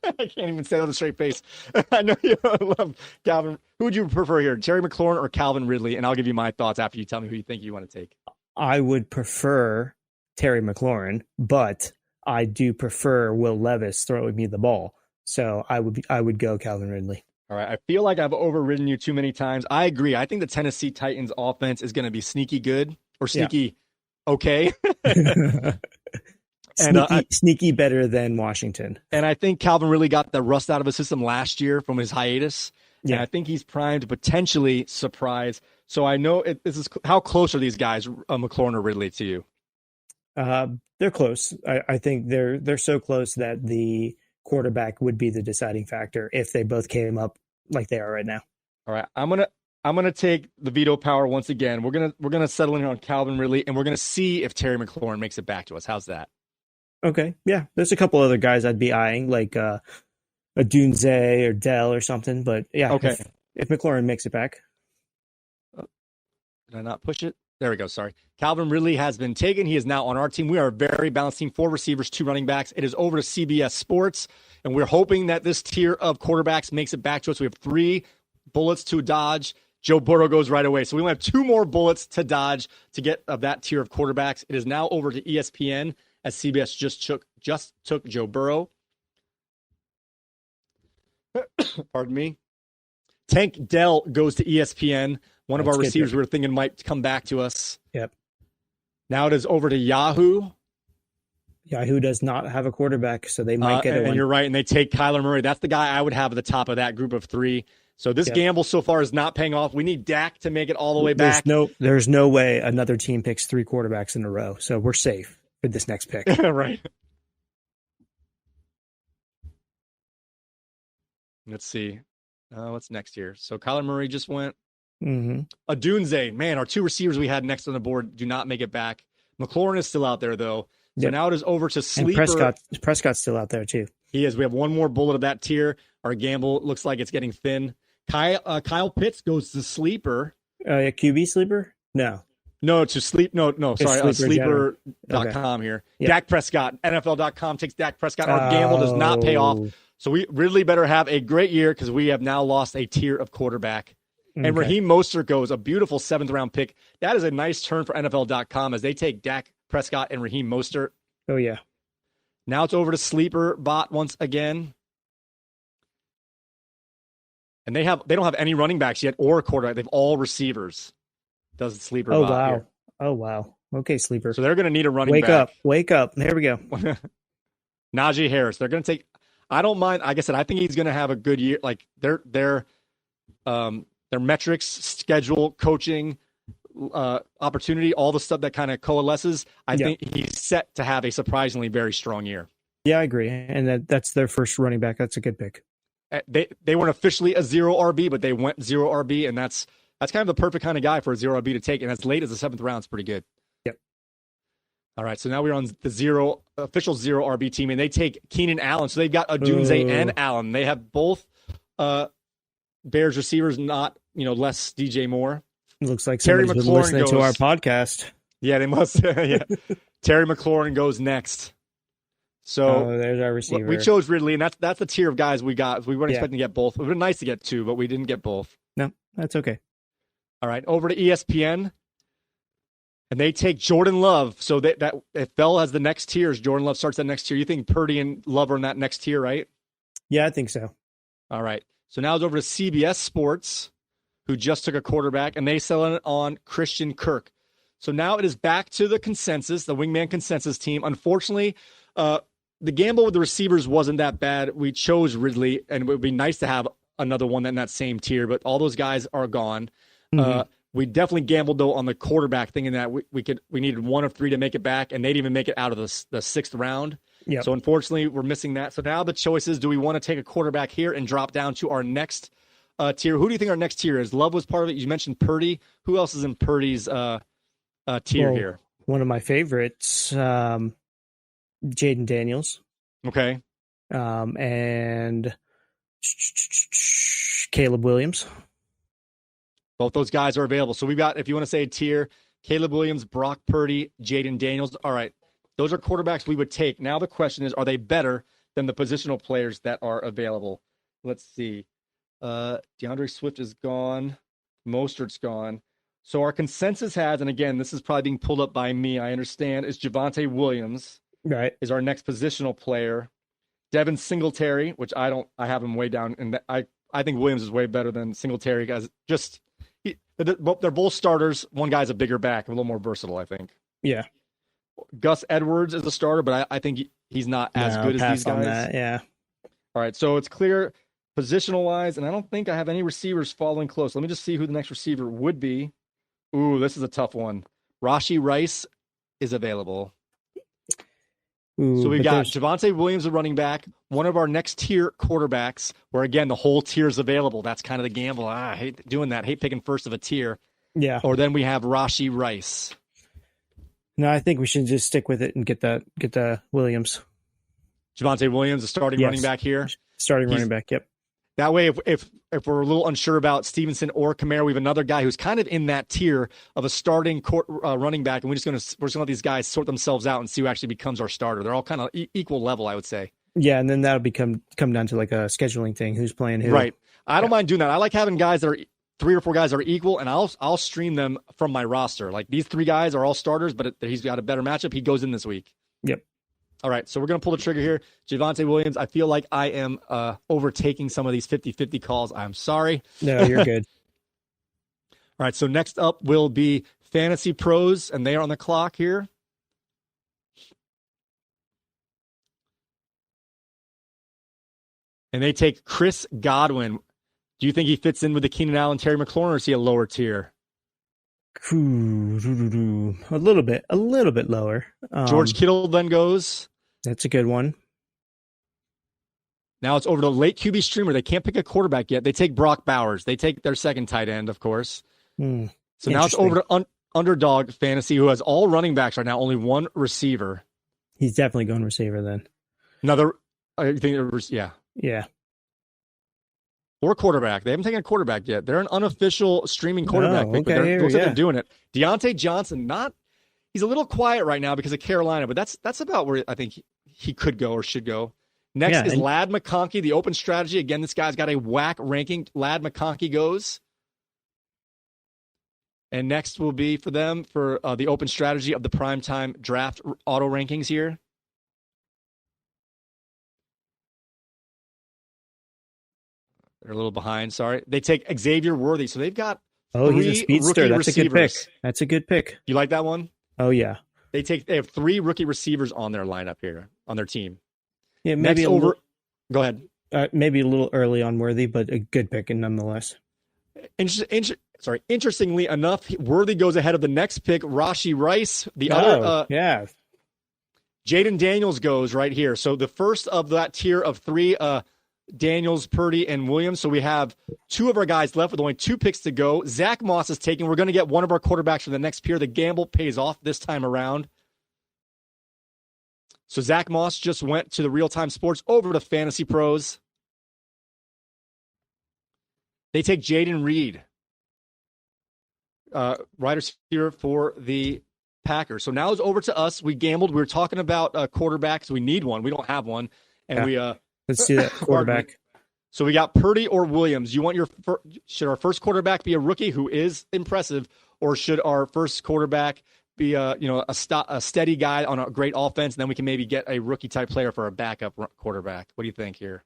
I can't even say it with a straight face. I know you love Calvin. Who would you prefer here, Terry McLaurin or Calvin Ridley? And I'll give you my thoughts after you tell me who you think you want to take. I would prefer Terry McLaurin, but I do prefer Will Levis throwing me the ball. So I would go Calvin Ridley. All right. I feel like I've overridden you too many times. I agree. I think the Tennessee Titans offense is going to be sneaky good or sneaky okay. Sneaky better than Washington. And I think Calvin really got the rust out of his system last year from his hiatus. Yeah. And I think he's primed to potentially surprise. So I know this is how close are these guys, McLaurin or Ridley, to you? They're close. I think they're so close that the quarterback would be the deciding factor if they both came up like they are right now. All right, I'm gonna take the veto power once again. We're gonna settle in on Calvin Ridley, and we're gonna see if Terry McLaurin makes it back to us. How's that? Okay, yeah. There's a couple other guys I'd be eyeing, like a Dunze or Dell or something. But yeah, okay. If McLaurin makes it back, did I not push it? There we go. Sorry. Calvin Ridley has been taken. He is now on our team. We are a very balanced team. 4 receivers, 2 running backs. It is over to CBS Sports, and we're hoping that this tier of quarterbacks makes it back to us. We have 3 bullets to dodge. Joe Burrow goes right away. So we only have 2 more bullets to dodge to get of that tier of quarterbacks. It is now over to ESPN as CBS just took Joe Burrow. Pardon me. Tank Dell goes to ESPN. One of our receivers we were thinking might come back to us. Yep. Now it is over to Yahoo. Yahoo does not have a quarterback, so they might get it. And you're right, and they take Kyler Murray. That's the guy I would have at the top of that group of 3. So this gamble so far is not paying off. We need Dak to make it all the way back. There's no way another team picks 3 quarterbacks in a row, so we're safe for this next pick. Right. Let's see. What's next here? So Kyler Murray just went. Adunze, man, our 2 receivers we had next on the board do not make it back. McLaurin is still out there, though. So now it is over to Sleeper. And Prescott's still out there, too. He is. We have 1 more bullet of that tier. Our gamble looks like it's getting thin. Kyle Pitts goes to Sleeper. QB Sleeper? No, to Sleep. No, sorry. Sleeper.com here. Yeah. Dak Prescott. NFL.com takes Dak Prescott. Our gamble does not pay off. So we really better have a great year because we have now lost a tier of quarterback. And Raheem Mostert goes, a beautiful 7th-round pick. That is a nice turn for NFL.com as they take Dak Prescott and Raheem Mostert. Oh, yeah. Now it's over to Sleeper Bot once again. And they don't have any running backs yet or a quarterback. They have all receivers. Does Sleeper Bot wow. here. Oh, wow. Okay, Sleeper. So they're going to need a running back. Wake up. There we go. Najee Harris. They're going to take – I don't mind. Like I said, I think he's going to have a good year. Like their metrics, schedule, coaching, opportunity, all the stuff that kind of coalesces, I think he's set to have a surprisingly very strong year. Yeah, I agree. And that's their first running back. That's a good pick. They weren't officially a 0 RB, but they went 0 RB, and that's kind of the perfect kind of guy for a 0 RB to take. And as late as the 7th round is pretty good. Yep. All right, so now we're on the official 0 RB team, and they take Keenan Allen. So they've got Adunze and Allen. They have both Bears receivers, not less DJ Moore. It looks like somebody's been listening to our podcast. Yeah, they must. Yeah. Terry McLaurin goes next. So there's our receiver. We chose Ridley, and that's the tier of guys we got. We weren't expecting to get both. It would have been nice to get 2, but we didn't get both. No, that's okay. All right, over to ESPN, and they take Jordan Love. So that if Bell has the next tiers, Jordan Love starts that next tier. You think Purdy and Love are in that next tier, right? Yeah, I think so. All right. So now it's over to CBS Sports, who just took a quarterback, and they sell it on Christian Kirk. So now it is back to the consensus, the Wingman Consensus team. Unfortunately, the gamble with the receivers wasn't that bad. We chose Ridley, and it would be nice to have another one in that same tier, but all those guys are gone. We definitely gambled, though, on the quarterback, thinking that we needed 1 of 3 to make it back, and they didn't even make it out of the 6th round. Yep. So unfortunately, we're missing that. So now the choice is, do we want to take a quarterback here and drop down to our next tier? Who do you think our next tier is? Love was part of it. You mentioned Purdy. Who else is in Purdy's tier here? One of my favorites, Jaden Daniels. Okay. And Caleb Williams. Both those guys are available. So we've got, if you want to say a tier, Caleb Williams, Brock Purdy, Jaden Daniels. All right. Those are quarterbacks we would take. Now the question is, are they better than the positional players that are available? Let's see. DeAndre Swift is gone. Mostert's gone. So our consensus has, and again, this is probably being pulled up by me, I understand, is Javonte Williams. Right. Is our next positional player. Devin Singletary, which I have him way down. And I think Williams is way better than Singletary, guys. They're both starters. One guy's a bigger back, a little more versatile, I think. Yeah. Gus Edwards is a starter, but I think he's not as good as these guys. That, yeah. All right, so it's clear positional-wise, and I don't think I have any receivers following close. Let me just see who the next receiver would be. Ooh, this is a tough one. Rashee Rice is available. Ooh, so we've got Javonte Williams, a running back, one of our next tier quarterbacks, where, again, the whole tier is available. That's kind of the gamble. I hate doing that. I hate picking first of a tier. Yeah. Or then we have Rashee Rice. No, I think we should just stick with it and get the Williams. Javonte Williams, a starting running back here. Running back, yep. That way, if we're a little unsure about Stevenson or Kamara, we have another guy who's kind of in that tier of a starting running back, and we're just going to let these guys sort themselves out and see who actually becomes our starter. They're all kind of equal level, I would say. Yeah, and then that'll come down to like a scheduling thing. Who's playing who? Right. I don't mind doing that. I like having guys that are 3 or 4 guys that are equal, and I'll stream them from my roster. Like these 3 guys are all starters, but he's got a better matchup. He goes in this week. Yep. All right, so we're going to pull the trigger here. Javonte Williams, I feel like I am overtaking some of these 50-50 calls. I'm sorry. No, you're good. All right, so next up will be Fantasy Pros, and they are on the clock here. And they take Chris Godwin. Do you think he fits in with the Keenan Allen, Terry McLaurin, or is he a lower tier? A little bit lower. George Kittle then goes. That's a good one. Now it's over to late QB streamer. They can't pick a quarterback yet. They take Brock Bowers. They take their second tight end, of course. So now it's over to Underdog Fantasy, who has all running backs right now, only one receiver. He's definitely going receiver then. Another, I think, yeah. Yeah. Or quarterback. They haven't taken a quarterback yet. They're an unofficial streaming quarterback pick, but looks like they're doing it. Deontay Johnson, he's a little quiet right now because of Carolina, but that's about where I think he could go or should go. Next is Ladd McConkey, the open strategy. Again, this guy's got a whack ranking. Ladd McConkey goes. And next will be for them for the open strategy of the primetime draft auto rankings here. They're a little behind, sorry. They take Xavier Worthy. So they've got he's a speedster. That's a good pick. That's a good pick. You like that one? Oh, yeah. They have 3 rookie receivers on their lineup here, on their team. Yeah, maybe go ahead. Maybe a little early on Worthy, but a good pick nonetheless. Interestingly enough, Worthy goes ahead of the next pick, Rashee Rice. Yeah. Jaden Daniels goes right here. So the first of that tier of 3, Daniels, Purdy, and Williams. So we have 2 of our guys left with only 2 picks to go. Zach Moss is taken. We're going to get one of our quarterbacks for the next tier. The gamble pays off this time around. So Zach Moss just went to the Real-Time Sports over to Fantasy Pros. They take Jaden Reed, wide receiver for the Packers. So now it's over to us. We gambled. We were talking about quarterbacks. We need one. We don't have one. And let's see that quarterback. So we got Purdy or Williams. You want should our first quarterback be a rookie who is impressive, or should our first quarterback be a steady guy on a great offense, and then we can maybe get a rookie type player for a backup quarterback? What do you think here?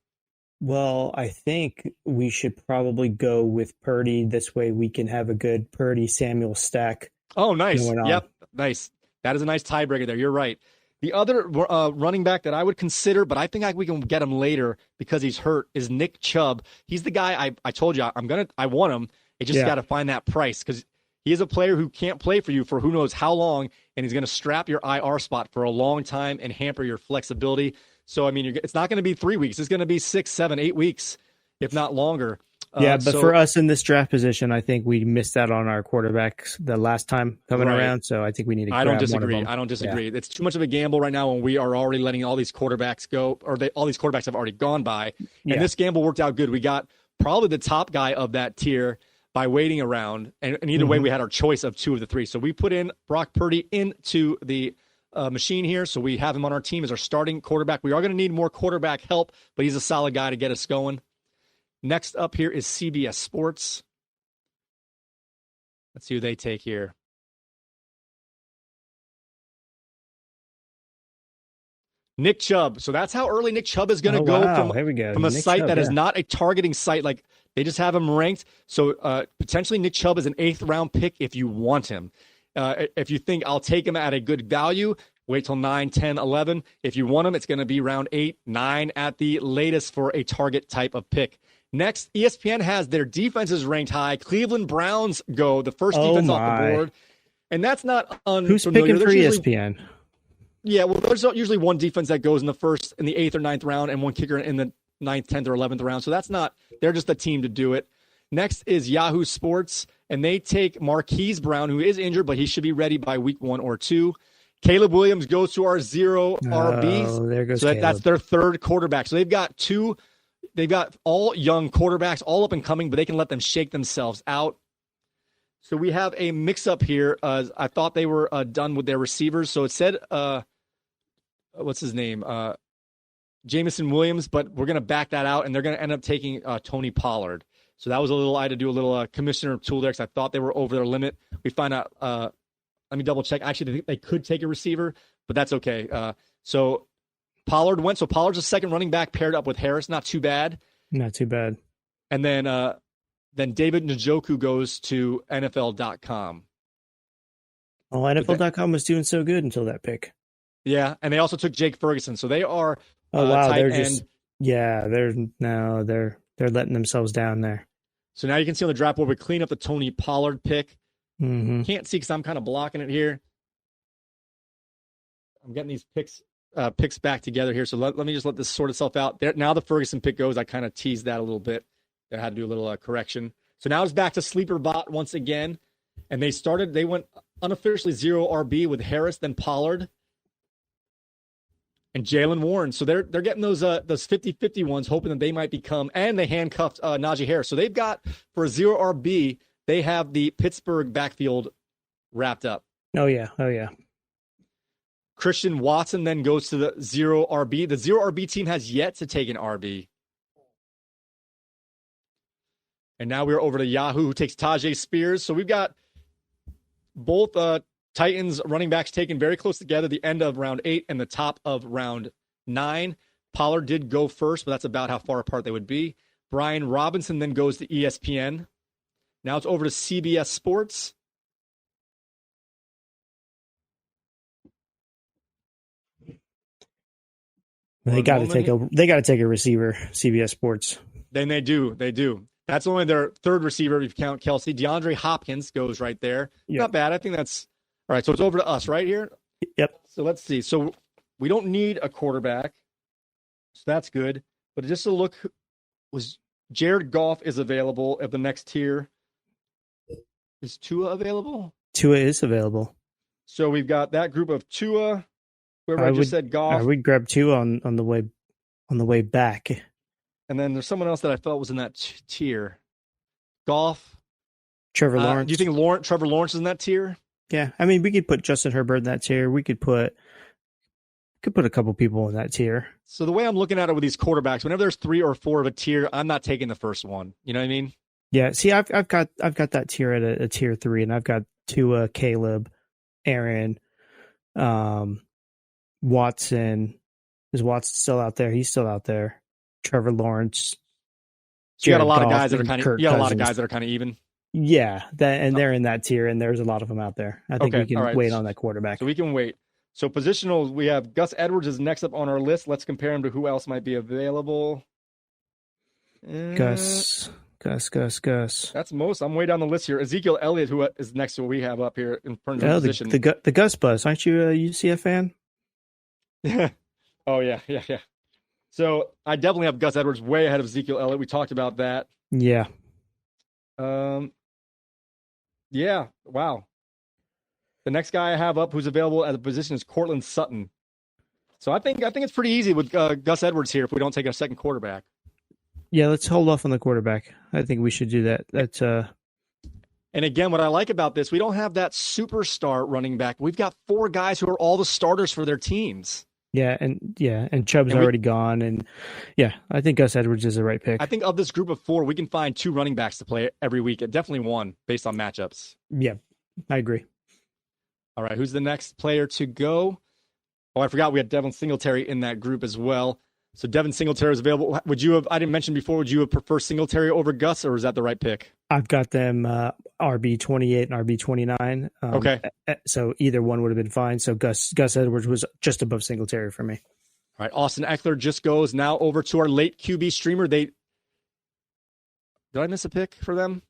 Well, I think we should probably go with Purdy. This way we can have a good Purdy Samuel stack. Oh, nice. Yep, nice. That is a nice tiebreaker there. You're right. The other running back that I would consider, but I think we can get him later because he's hurt, is Nick Chubb. He's the guy I told you I want him. I just got to find that price because he is a player who can't play for you for who knows how long, and he's going to strap your IR spot for a long time and hamper your flexibility. So, I mean, it's not going to be 3 weeks. It's going to be 6, 7, 8 weeks, if not longer. For us in this draft position, I think we missed out on our quarterbacks the last time coming around. So I think we need to. I don't disagree. Yeah. It's too much of a gamble right now when we are already letting all these quarterbacks go, or all these quarterbacks have already gone by. And this gamble worked out good. We got probably the top guy of that tier by waiting around, and either way, we had our choice of 2 of the 3. So we put in Brock Purdy into the machine here, so we have him on our team as our starting quarterback. We are going to need more quarterback help, but he's a solid guy to get us going. Next up here is CBS Sports. Let's see who they take here. Nick Chubb. So that's how early Nick Chubb is going to go from a site that is not a targeting site. Like, they just have him ranked. So potentially Nick Chubb is an 8th round pick if you want him. If you think I'll take him at a good value, wait till 9, 10, 11. If you want him, it's going to be round 8, 9 at the latest for a target type of pick. Next, ESPN has their defenses ranked high. Cleveland Browns go, the first defense off the board. And that's not unfamiliar. Who's picking for ESPN? Yeah, well, there's usually one defense that goes in the 8th or 9th round, and one kicker in the 9th, 10th, or 11th round. So they're just a team to do it. Next is Yahoo Sports, and they take Marquise Brown, who is injured, but he should be ready by week 1 or 2. Caleb Williams goes to our 0 RBs. There goes so that's their 3rd quarterback. So they've got 2 they've got all young quarterbacks, all up and coming, but they can let them shake themselves out. So we have a mix-up here. I thought they were done with their receivers. So it said, what's his name? Jamison Williams, but we're going to back that out, and they're going to end up taking Tony Pollard. So that was I had to do a little commissioner tool there because I thought they were over their limit. We find out, let me double check. Actually, they could take a receiver, but that's okay. So Pollard went. So Pollard's a second running back paired up with Harris. Not too bad. Not too bad. And then David Njoku goes to NFL.com. Oh, NFL.com was doing so good until that pick. Yeah, and they also took Jake Ferguson. So they are wow, tight they're end. just they're letting themselves down there. So now you can see on the draft board we clean up the Tony Pollard pick. Mm-hmm. Can't see because I'm kind of blocking it here. I'm getting these picks back together here. So let me just let this sort itself out. There, now the Ferguson pick goes. I kind of teased that a little bit. I had to do a little correction. So now it's back to Sleeper Bot once again. And they went unofficially 0 RB with Harris, then Pollard, and Jalen Warren. So they're getting those 50-50 ones, hoping that they might become, and they handcuffed Najee Harris. So they've got, for a 0 RB, they have the Pittsburgh backfield wrapped up. Oh, yeah. Christian Watson then goes to the 0 RB. The 0 RB team has yet to take an RB. And now we're over to Yahoo, who takes Tajay Spears. So we've got both Titans running backs taken very close together, the end of round 8 and the top of round 9. Pollard did go first, but that's about how far apart they would be. Brian Robinson then goes to ESPN. Now it's over to CBS Sports. They got to take a receiver, CBS Sports. Then they do. That's only their third receiver if you count Kelsey. DeAndre Hopkins goes right there. Yep. Not bad. I think that's all right. So it's over to us right here. Yep. So let's see. So we don't need a quarterback. So that's good. But just to look, was Jared Goff is available at the next tier. Is Tua available? Tua is available. So we've got that group of Tua. Whoever I just said Goff. I would grab Tua on the way back. And then there's someone else that I felt was in that tier. Goff. Trevor Lawrence. Do you think Trevor Lawrence is in that tier? Yeah. I mean, we could put Justin Herbert in that tier. We could put a couple people in that tier. So the way I'm looking at it with these quarterbacks, whenever there's 3 or 4 of a tier, I'm not taking the first one. You know what I mean? Yeah. See, I've got that tier at a tier 3, and I've got Tua, Caleb, Aaron, Watson. Is Watson still out there? He's still out there. Trevor Lawrence. So you got a lot of guys that are kind of. You got a lot of guys that are kind of even. Yeah, they're in that tier, and there's a lot of them out there. I think we can wait on that quarterback. So we can wait. So positional, we have Gus Edwards is next up on our list. Let's compare him to who else might be available. Gus. That's most. I'm way down the list here. Ezekiel Elliott, who is next to what we have up here in terms of position. The Gus buzz. Aren't you a UCF fan? Oh yeah. So I definitely have Gus Edwards way ahead of Ezekiel Elliott. We talked about that. Yeah. Yeah. Wow. The next guy I have up who's available at the position is Cortland Sutton. So I think it's pretty easy with Gus Edwards here if we don't take a second quarterback. Yeah, let's hold off on the quarterback. I think we should do that. That's And again, what I like about this, we don't have that superstar running back. We've got 4 guys who are all the starters for their teams. And Chubb's already gone, and I think Gus Edwards is the right pick. I think of this group of 4, we can find 2 running backs to play every week. Definitely 1 based on matchups. Yeah, I agree. All right, who's the next player to go? Oh, I forgot we had Devin Singletary in that group as well. So Devin Singletary is available. Would you have? I didn't mention before. Would you have preferred Singletary over Gus, or is that the right pick? I've got them RB28 and RB29. Okay. So either one would have been fine. So Gus Edwards was just above Singletary for me. All right. Austin Eckler just goes now over to our late QB streamer. Did I miss a pick for them?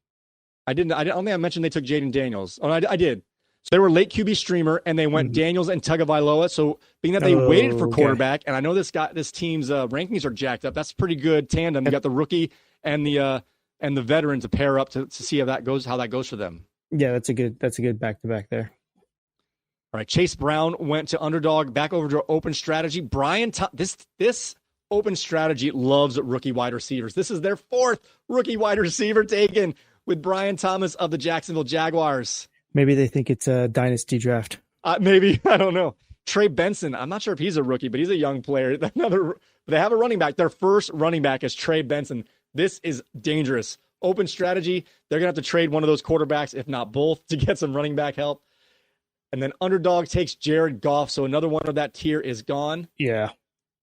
I didn't. I don't think I mentioned they took Jaden Daniels. Oh, I did. So they were late QB streamer, and they went Daniels and Tagovailoa. So being that they waited for quarterback, and I know this team's rankings are jacked up. That's a pretty good tandem. You got the rookie and the veteran to pair up to see how that goes for them. Yeah, that's a good back to back there. All right, Chase Brown went to underdog, back over to open strategy. Brian, this Open Strategy loves rookie wide receivers. This is their 4th rookie wide receiver taken with Brian Thomas of the Jacksonville Jaguars. Maybe they think it's a dynasty draft. Maybe. I don't know. Trey Benson. I'm not sure if he's a rookie, but he's a young player. They have a running back. Their first running back is Trey Benson. This is dangerous. Open Strategy. They're going to have to trade one of those quarterbacks, if not both, to get some running back help. And then Underdog takes Jared Goff. So another one of that tier is gone. Yeah.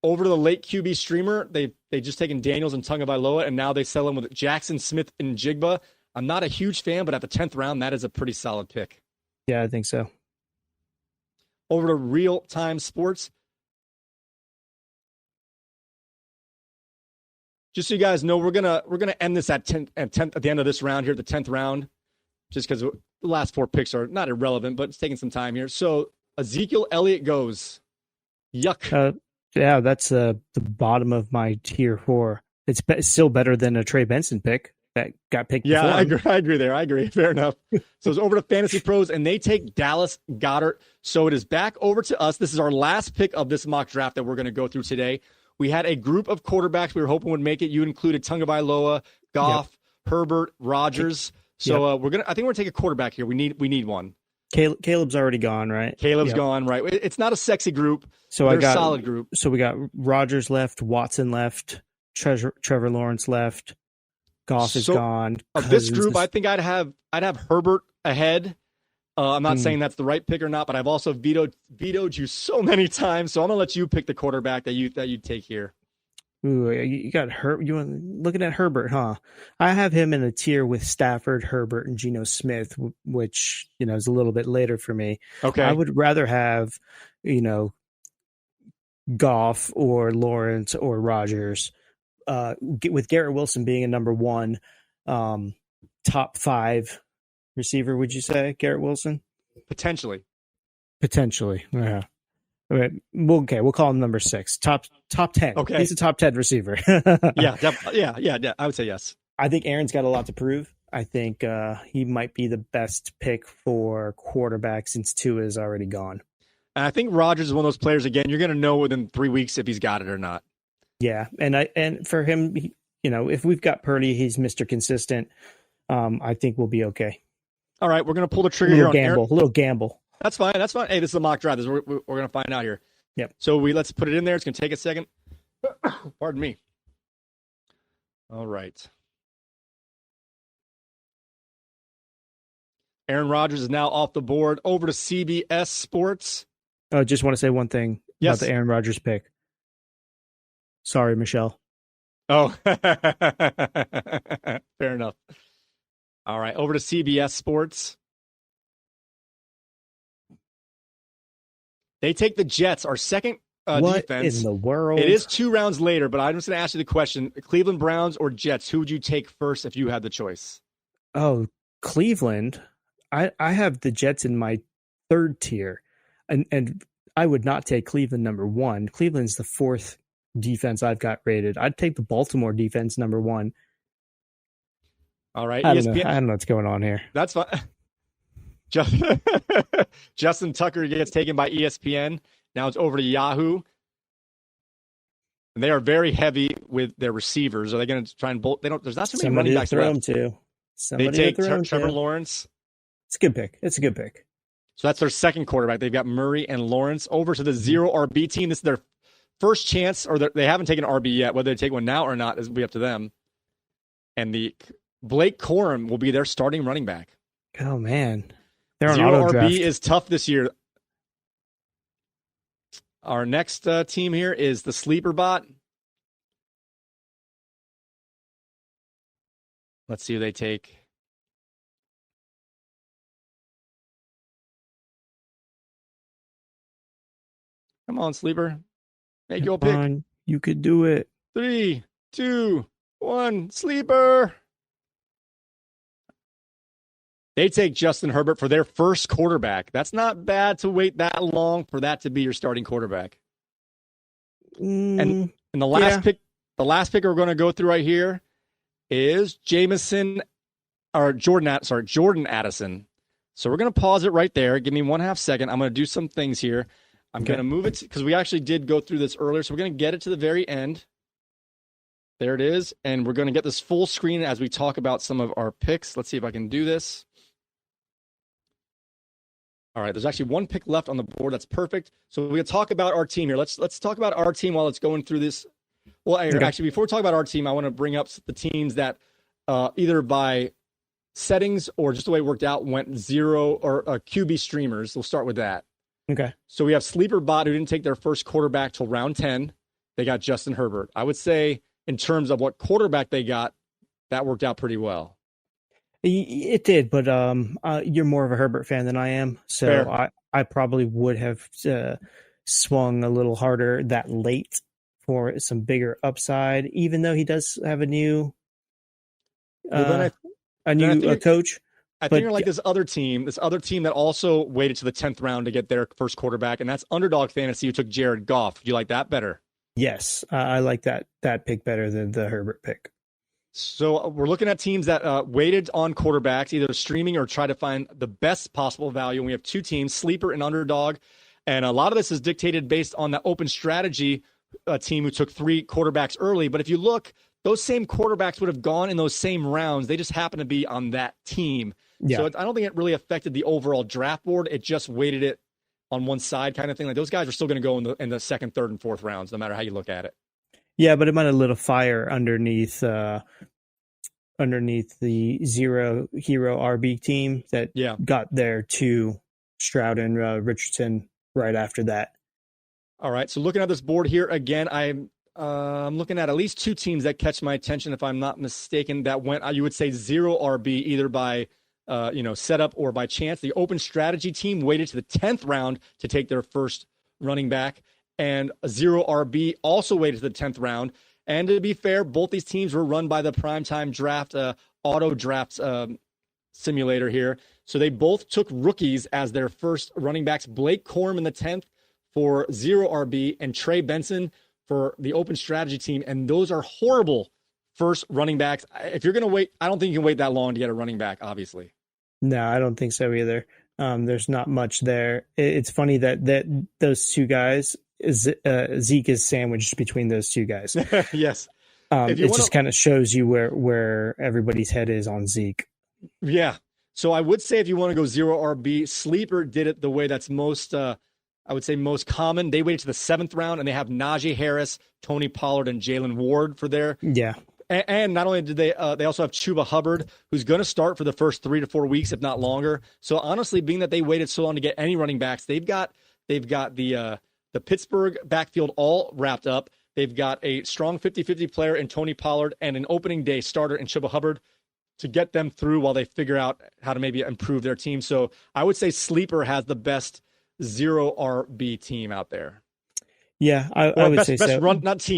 Over to the late QB streamer, they just taken Daniels and Tagovailoa, and now they sell him with Jackson Smith and Jigba. I'm not a huge fan, but at the 10th round, that is a pretty solid pick. Yeah, I think so. Over to Real Time Sports. Just so you guys know, we're gonna end this at the end of this round here, the 10th round, just because the last 4 picks are not irrelevant, but it's taking some time here. So Ezekiel Elliott goes. Yuck. Yeah, that's the bottom of my tier 4. It's still better than a Trey Benson pick that got picked. Yeah, before. I agree there. I agree. Fair enough. So it's over to Fantasy Pros, and they take Dallas Goedert. So it is back over to us. This is our last pick of this mock draft that we're going to go through today. We had a group of quarterbacks we were hoping would make it. You included Tagovailoa, Goff, Herbert, Rodgers. So I think we're going to take a quarterback here. We need one. Caleb's already gone, right? Caleb's gone, right? It's not a sexy group. So They're a solid group. So we got Rodgers left, Watson left, Trevor Lawrence left, Goff is gone. Of this group, I think I'd have Herbert ahead. I'm not saying that's the right pick or not, but I've also vetoed you so many times. So I'm gonna let you pick the quarterback that you take here. Ooh, you got looking at Herbert, huh? I have him in a tier with Stafford, Herbert, and Geno Smith, which is a little bit later for me. Okay, I would rather have Goff or Lawrence or Rodgers, with Garrett Wilson being a number 1, top 5 receiver. Would you say Garrett Wilson? Potentially. Yeah. We'll call him number 6, top 10. Okay, he's a top 10 receiver. yeah. I would say yes. I think Aaron's got a lot to prove. I think he might be the best pick for quarterback since Tua is already gone. And I think Rodgers is one of those players. Again, you're going to know within 3 weeks if he's got it or not. Yeah, and for him, if we've got Purdy, he's Mr. Consistent. I think we'll be okay. All right, we're going to pull the trigger here on Aaron. A little gamble. That's fine. Hey, this is a mock draft. We're going to find out here. Yep. So let's put it in there. It's going to take a second. Pardon me. All right. Aaron Rodgers is now off the board. Over to CBS Sports. I just want to say one thing about the Aaron Rodgers pick. Sorry, Michelle. Oh, fair enough. All right, over to CBS Sports. They take the Jets, our second what defense. In the world? It is 2 rounds later, but I'm just going to ask you the question. Cleveland Browns or Jets, who would you take first if you had the choice? Oh, Cleveland. I have the Jets in my 3rd tier, and I would not take Cleveland number 1. Cleveland's the 4th defense I've got rated. I'd take the Baltimore defense number 1. All right. I don't know what's going on here. That's fine. Justin Tucker gets taken by ESPN. Now it's over to Yahoo. And they are very heavy with their receivers. Are they going to try and bolt? There's not too many running backs left. They take Trevor Lawrence. It's a good pick. It's a good pick. So that's their second quarterback. They've got Murray and Lawrence. Over to the 0 RB team. This is their first chance, or they haven't taken an RB yet. Whether they take one now or not will be up to them. And the Blake Corum will be their starting running back. Oh, man. They're on 0 auto RB draft. is tough this year. Our next team here is the Sleeper Bot. Let's see who they take. Come on, Sleeper. Make your pick. On, you could do it. 3, 2, 1. Sleeper. They take Justin Herbert for their first quarterback. That's not bad to wait that long for that to be your starting quarterback. And the last pick we're going to go through right here is Jordan Addison. So we're going to pause it right there. Give me 1/2 second. I'm going to do some things here. I'm going to move it because we actually did go through this earlier. So we're going to get it to the very end. There it is. And we're going to get this full screen as we talk about some of our picks. Let's see if I can do this. All right, there's actually one pick left on the board. That's perfect. So we're going to talk about our team here. Let's talk about our team while it's going through this. Well, actually, before we talk about our team, I want to bring up the teams that either by settings or just the way it worked out went 0 or QB streamers. We'll start with that. Okay. So we have Sleeper Bot, who didn't take their first quarterback till round 10. They got Justin Herbert. I would say in terms of what quarterback they got, that worked out pretty well. It did, but you're more of a Herbert fan than I am, so I probably would have swung a little harder that late for some bigger upside, even though he does have a new coach. I think you're like this other team that also waited to the 10th round to get their first quarterback, and that's Underdog Fantasy, who took Jared Goff. Do you like that better? Yes, I like that pick better than the Herbert pick. So we're looking at teams that waited on quarterbacks, either streaming or try to find the best possible value. And we have two teams, Sleeper and Underdog. And a lot of this is dictated based on the open strategy team who took 3 quarterbacks early. But if you look, those same quarterbacks would have gone in those same rounds. They just happen to be on that team. Yeah. So I don't think it really affected the overall draft board. It just weighted it on one side kind of thing. Like those guys are still going to go in the second, third, and fourth rounds, no matter how you look at it. Yeah, but it might have lit a fire underneath the Zero Hero RB team that got there to Stroud and Richardson right after that. All right, so looking at this board here again, I'm looking at least 2 teams that catch my attention, if I'm not mistaken, that went, you would say 0 RB, either by setup or by chance. The open strategy team waited to the 10th round to take their first running back. And a 0 RB also waited to the 10th round. And to be fair, both these teams were run by the primetime draft, auto draft simulator here. So they both took rookies as their first running backs. Blake Corum in the 10th for 0 RB and Trey Benson for the open strategy team. And those are horrible first running backs. If you're going to wait, I don't think you can wait that long to get a running back, obviously. No, I don't think so either. There's not much there. It's funny that those two guys, Zeke is sandwiched between those two guys. Yes. It just kind of shows you where everybody's head is on Zeke. Yeah. So I would say if you want to go 0 RB, Sleeper did it the way that's most, I would say most common. They waited to the 7th round, and they have Najee Harris, Tony Pollard, and Jalen Ward for their. Yeah. And not only did they also have Chuba Hubbard, who's going to start for the first 3 to 4 weeks, if not longer. So honestly, being that they waited so long to get any running backs, they've got the Pittsburgh backfield all wrapped up. They've got a strong 50-50 player in Tony Pollard and an opening day starter in Chuba Hubbard to get them through while they figure out how to maybe improve their team. So I would say Sleeper has the best 0 RB team out there. Yeah, I would say so.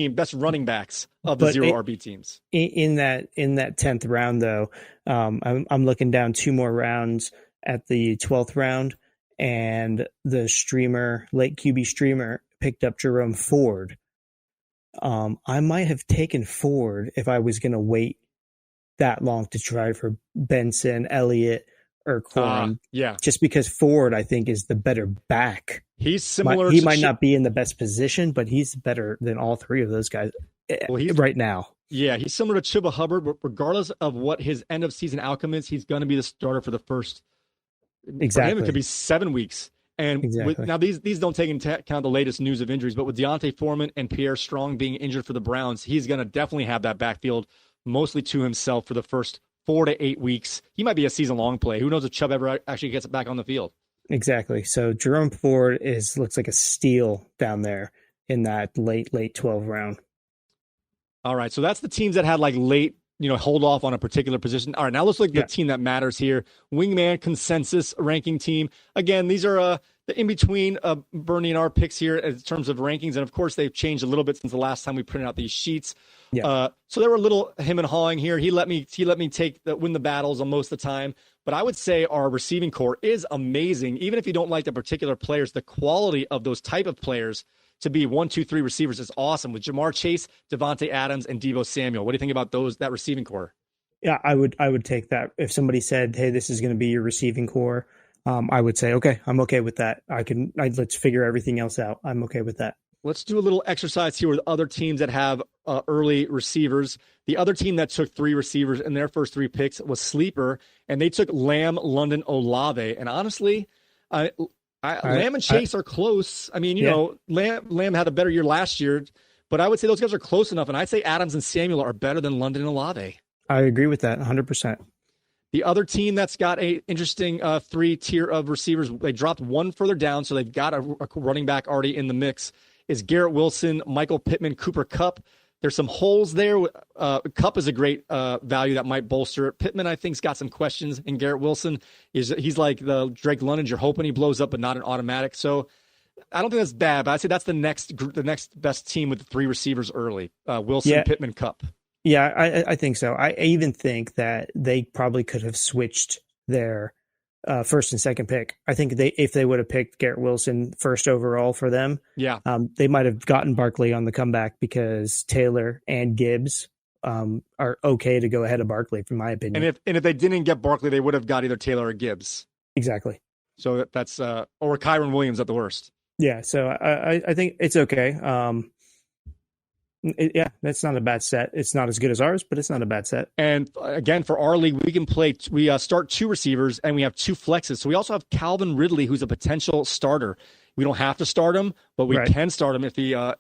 Best running backs of the 0 RB teams. In that 10th round, though, I'm looking down 2 more rounds at the 12th round, and the late QB streamer picked up Jerome Ford. I might have taken Ford if I was going to wait that long to try for Benson, Elliott, or Corum. Yeah. Just because Ford, I think, is the better back. He's similar. He might not be in the best position, but he's better than all 3 of those guys right now. Yeah, he's similar to Chuba Hubbard, but regardless of what his end of season outcome is, he's going to be the starter for the first. Exactly. For him, it could be 7 weeks. And now these don't take into account the latest news of injuries, but with Deontay Foreman and Pierre Strong being injured for the Browns, he's going to definitely have that backfield mostly to himself for the first 4 to 8 weeks. He might be a season-long play. Who knows if Chubb ever actually gets it back on the field? Exactly. So Jerome Ford looks like a steal down there in that late 12 round. All right. So that's the teams that had like late, hold off on a particular position. All right. Now let's look at the team that matters here. Wingman Consensus Ranking Team. Again, these are the in-between Bernie and our picks here in terms of rankings. And of course, they've changed a little bit since the last time we printed out these sheets. Yeah. So there were a little him and hawing here. He let me win the battles on most of the time. But I would say our receiving core is amazing. Even if you don't like the particular players, the quality of those type of players to be 1, 2, 3 receivers is awesome with Jamar Chase, Devontae Adams, and Deebo Samuel. What do you think about that receiving core? Yeah, I would take that. If somebody said, "Hey, this is going to be your receiving core," I would say, "Okay, I'm okay with that. Let's figure everything else out. I'm okay with that." let's do a little exercise here with other teams that have early receivers. The other team that took 3 receivers in their first 3 picks was Sleeper, and they took Lamb, London, Olave. And honestly, Lamb and Chase are close. I mean, you know, Lamb had a better year last year, but I would say those guys are close enough. And I'd say Adams and Samuel are better than London and Olave. I agree with that 100%. The other team that's got a interesting 3-tier of receivers, they dropped one further down, so they've got a running back already in the mix, is Garrett Wilson, Michael Pittman, Cooper Kupp. There's some holes there. Kupp is a great value that might bolster it. Pittman, I think, has got some questions, and Garrett Wilson, he's like the Drake London. You're hoping he blows up, but not an automatic. So I don't think that's bad, but I'd say that's the next best team with the 3 receivers early, Wilson, Pittman, Kupp. Yeah, I think so. I even think that they probably could have switched their first and second pick. I think if they would have picked Garrett Wilson first overall for them, they might have gotten Barkley on the comeback because Taylor and Gibbs are okay to go ahead of Barkley, from my opinion. And if they didn't get Barkley, they would have got either Taylor or Gibbs. Exactly. So that's or Kyron Williams at the worst. Yeah. So I think it's okay. That's not a bad set. It's not as good as ours, but it's not a bad set. And again, for our league, we start 2 receivers and we have 2 flexes. So we also have Calvin Ridley, who's a potential starter. We don't have to start him, but we can start him if he, like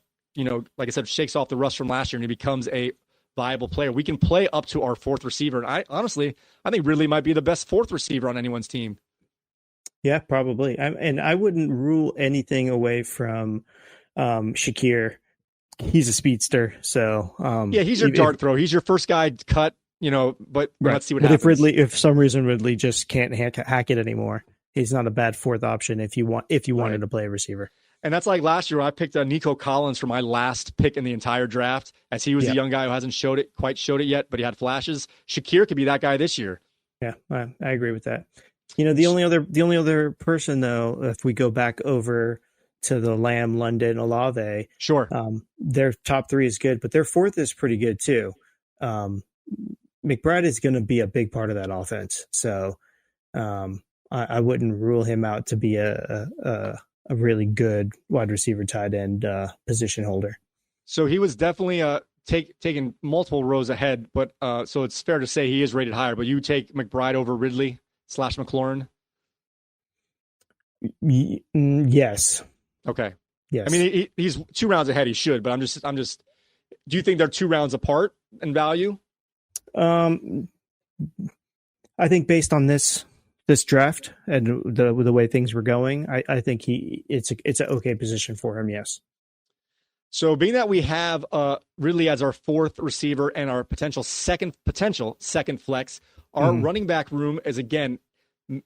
I said, shakes off the rust from last year and he becomes a viable player. We can play up to our 4th receiver. And I think Ridley might be the best 4th receiver on anyone's team. Yeah, probably. And I wouldn't rule anything away from Shakir. He's a speedster, so he's your dart throw. He's your first guy cut, but let's see what happens. If for some reason Ridley just can't hack it anymore, he's not a bad 4th option if you wanted to play a receiver. And that's like last year. I picked Nico Collins for my last pick in the entire draft, as he was the young guy who hasn't quite showed it yet, but he had flashes. Shakir could be that guy this year. Yeah, I agree with that. The only other person though, if we go back over to the Lamb, London, Olave. Sure. Their top 3 is good, but their 4th is pretty good too. McBride is going to be a big part of that offense. So I wouldn't rule him out to be a really good wide receiver, tight end position holder. So he was definitely taking multiple rows ahead, but so it's fair to say he is rated higher, but you take McBride over Ridley / McLaurin? Yes. Okay. Yes. I mean, he's 2 rounds ahead. He should, but I'm just. Do you think they're 2 rounds apart in value? I think based on this draft and the way things were going, I think it's an okay position for him. Yes. So, being that we have Ridley as our 4th receiver and our potential second flex, our running back room is again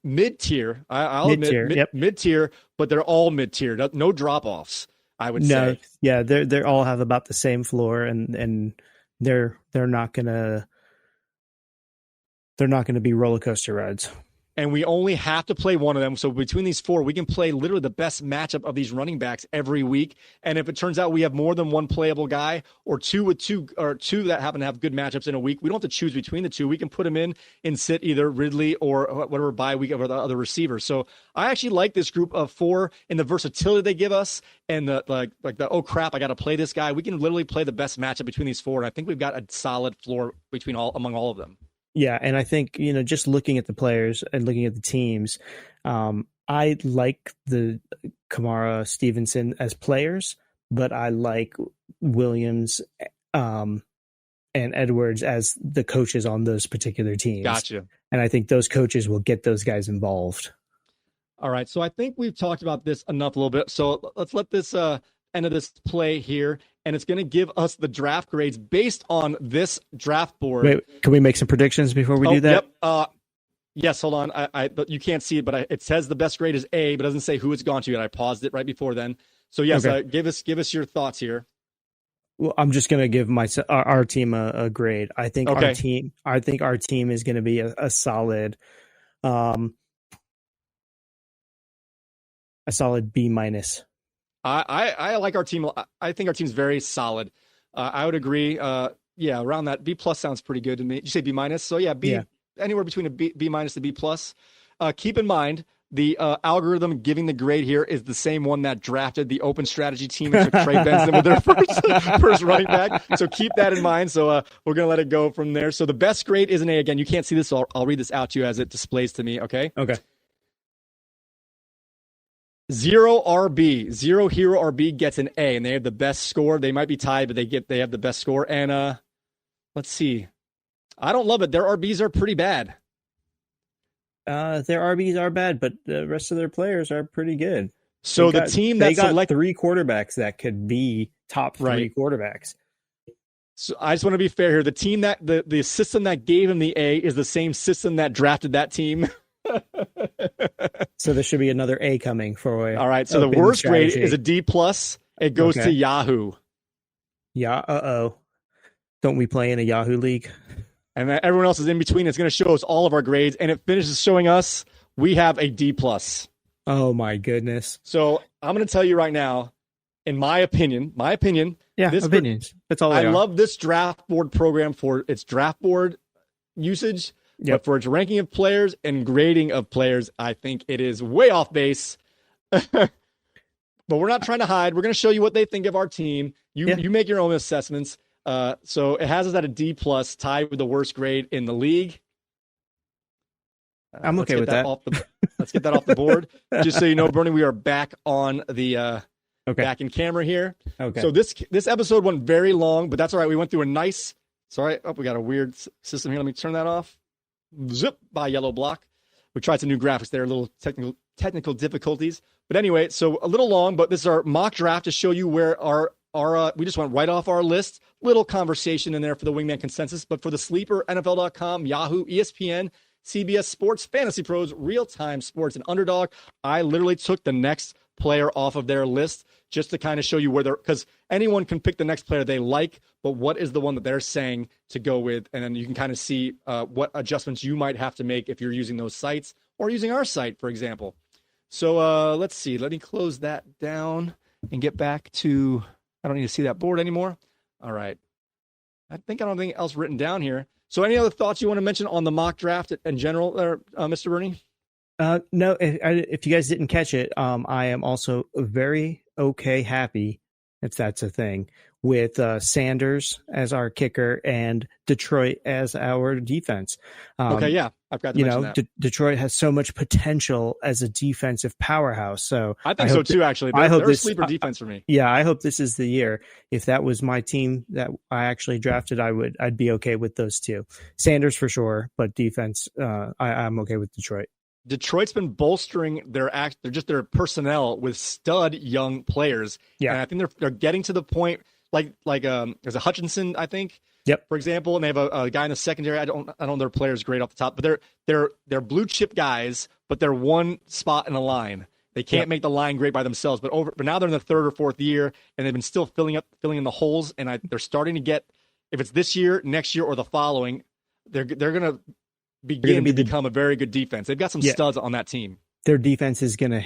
mid-tier. I'll admit mid-tier, but they're all mid-tier. No drop-offs, I would say. Yeah, they all have about the same floor, and they're not gonna be roller coaster rides. And we only have to play one of them. So between these 4, we can play literally the best matchup of these running backs every week. And if it turns out we have more than one playable guy or two that happen to have good matchups in a week, we don't have to choose between the 2. We can put them in and sit either Ridley or whatever bye week of the other receivers. So I actually like this group of 4 and the versatility they give us and the oh crap, I got to play this guy. We can literally play the best matchup between these 4. And I think we've got a solid floor among all of them. Yeah, and I think, just looking at the players and looking at the teams, I like the Kamara, Stevenson as players, but I like Williams and Edwards as the coaches on those particular teams. Gotcha. And I think those coaches will get those guys involved. All right, so I think we've talked about this enough a little bit. So let's let this end of this play here, and it's going to give us the draft grades based on this draft board. Wait, can we make some predictions before we do that? Yep. Yes, hold on. But you can't see it, but it says the best grade is A, but it doesn't say who it's gone to yet. I paused it right before then. So yes, okay. Give us your thoughts here. Well, I'm just going to give our team a grade. I think our team is going to be a solid, a solid B-. I like our team. I think our team's very solid. I would agree. Around that B+ sounds pretty good to me. Did you say B-? So B, anywhere between a B- to B+. Keep in mind the algorithm giving the grade here is the same one that drafted the open strategy team and took Trey Benson with their first running back. So keep that in mind. So we're going to let it go from there. So the best grade is an A. Again, you can't see this, so I'll read this out to you as it displays to me, okay? Okay. 0 RB, 0 hero RB gets an A, and they have the best score. They might be tied, but they have the best score. And let's see. I don't love it. Their RBs are pretty bad. Their RBs are bad, but the rest of their players are pretty good. So the team that got 3 quarterbacks that could be top 3 quarterbacks. So I just want to be fair here. The team that the system that gave him the A is the same system that drafted that team. So there should be another A coming for. All right. So the worst grade is a D plus. It goes to Yahoo. Yeah. Don't we play in a Yahoo league? And everyone else is in between. It's going to show us all of our grades, and it finishes showing us we have a D plus. Oh my goodness! So I'm going to tell you right now, in my opinion. Yeah, opinions. That's all. I love this draft board program for its draft board usage. But for its ranking of players and grading of players, I think it is way off base. But we're not trying to hide. We're going to show you what they think of our team. You make your own assessments. So it has us at a D plus, tied with the worst grade in the league. I'm okay with that. Let's get that off the board. Just so you know, Bernie, we are back on the back in camera here. Okay. So this episode went very long, but that's all right. We went through a nice. Sorry, we got a weird system here. Let me turn that off. Zip by yellow block. We tried some new graphics there, a little technical difficulties. But anyway, so a little long, but this is our mock draft to show you where our we just went right off our list. Little conversation in there for the Wingman Consensus, but for the sleeper, NFL.com, Yahoo, ESPN, CBS Sports, Fantasy Pros, Real Time Sports, and Underdog, I literally took the next player off of their list just to kind of show you where they're, because anyone can pick the next player they like, but what is the one that they're saying to go with? And then you can kind of see what adjustments you might have to make if you're using those sites or using our site, for example. So let's see. Let me close that down and get back to, I don't need to see that board anymore. All right. I don't have anything else written down here. So any other thoughts you want to mention on the mock draft in general, Mr. Bernie? No, if you guys didn't catch it, I am also very happy, if that's a thing, with Sanders as our kicker and Detroit as our defense. I've got to mention that. Detroit has so much potential as a defensive powerhouse. So I think so too, actually. They're a sleeper defense for me. Yeah, I hope this is the year. If that was my team that I actually drafted, I'd be okay with those two. Sanders for sure, but defense, I'm okay with Detroit. Detroit's been bolstering their personnel with stud young players. Yeah, and I think they're getting to the point like there's a Hutchinson, I think. Yep. For example, and they have a guy in the secondary. I don't know their players great off the top, but they're blue chip guys, but they're one spot in a line. They can't make the line great by themselves, but now they're in the 3rd or 4th year, and they've been still filling in the holes. And they're starting to get, if it's this year, next year, or the following, they're gonna become a very good defense. They've got some studs on that team. Their defense is gonna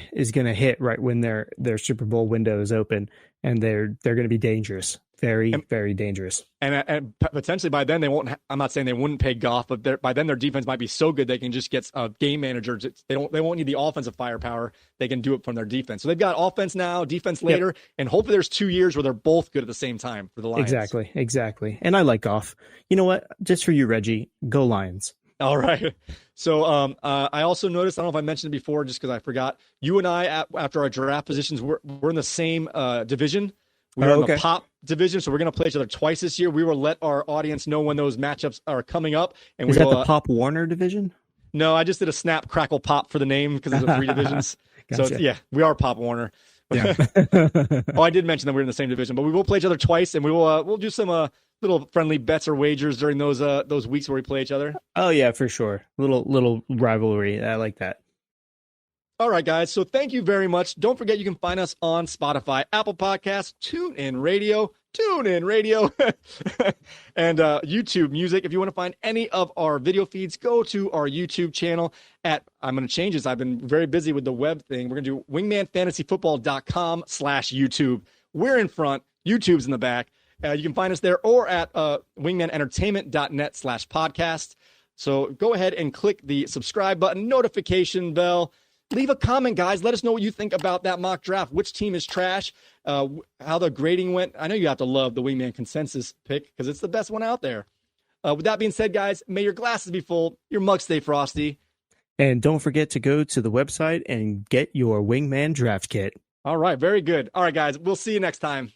hit right when their Super Bowl window is open, and they're gonna be dangerous, very dangerous. And potentially by then they won't. I'm not saying they wouldn't pay Goff, but by then their defense might be so good they can just get a game manager. They won't need the offensive firepower. They can do it from their defense. So they've got offense now, defense later, and hopefully there's 2 years where they're both good at the same time for the Lions. Exactly. And I like Goff. You know what? Just for you, Reggie, go Lions. All right. So I also noticed, I don't know if I mentioned it before just because I forgot, you and I, after our draft positions, we're in the same division. We're in the pop division, so we're going to play each other twice this year. We will let our audience know when those matchups are coming up. And Is that the Pop Warner division? No, I just did a snap, crackle, pop for the name because there's 3 divisions. Gotcha. So, we are Pop Warner. Yeah. I did mention that we're in the same division, but we will play each other twice, and we'll do some little friendly bets or wagers during those weeks where we play each other. Oh yeah, for sure. Little rivalry. I like that. All right, guys. So thank you very much. Don't forget you can find us on Spotify, Apple Podcasts, TuneIn Radio, and YouTube Music. If you want to find any of our video feeds, go to our YouTube channel I'm going to change this. I've been very busy with the web thing. We're going to do wingmanfantasyfootball.com/YouTube. We're in front. YouTube's in the back. You can find us there or at wingmanentertainment.net/podcast. So go ahead and click the subscribe button, notification bell. leave a comment, guys. Let us know what you think about that mock draft. Which team is trash? How the grading went. I know you have to love the Wingman Consensus pick because it's the best one out there. With that being said, guys, may your glasses be full, your mug stay frosty. And don't forget to go to the website and get your Wingman draft kit. All right, very good. All right, guys, we'll see you next time.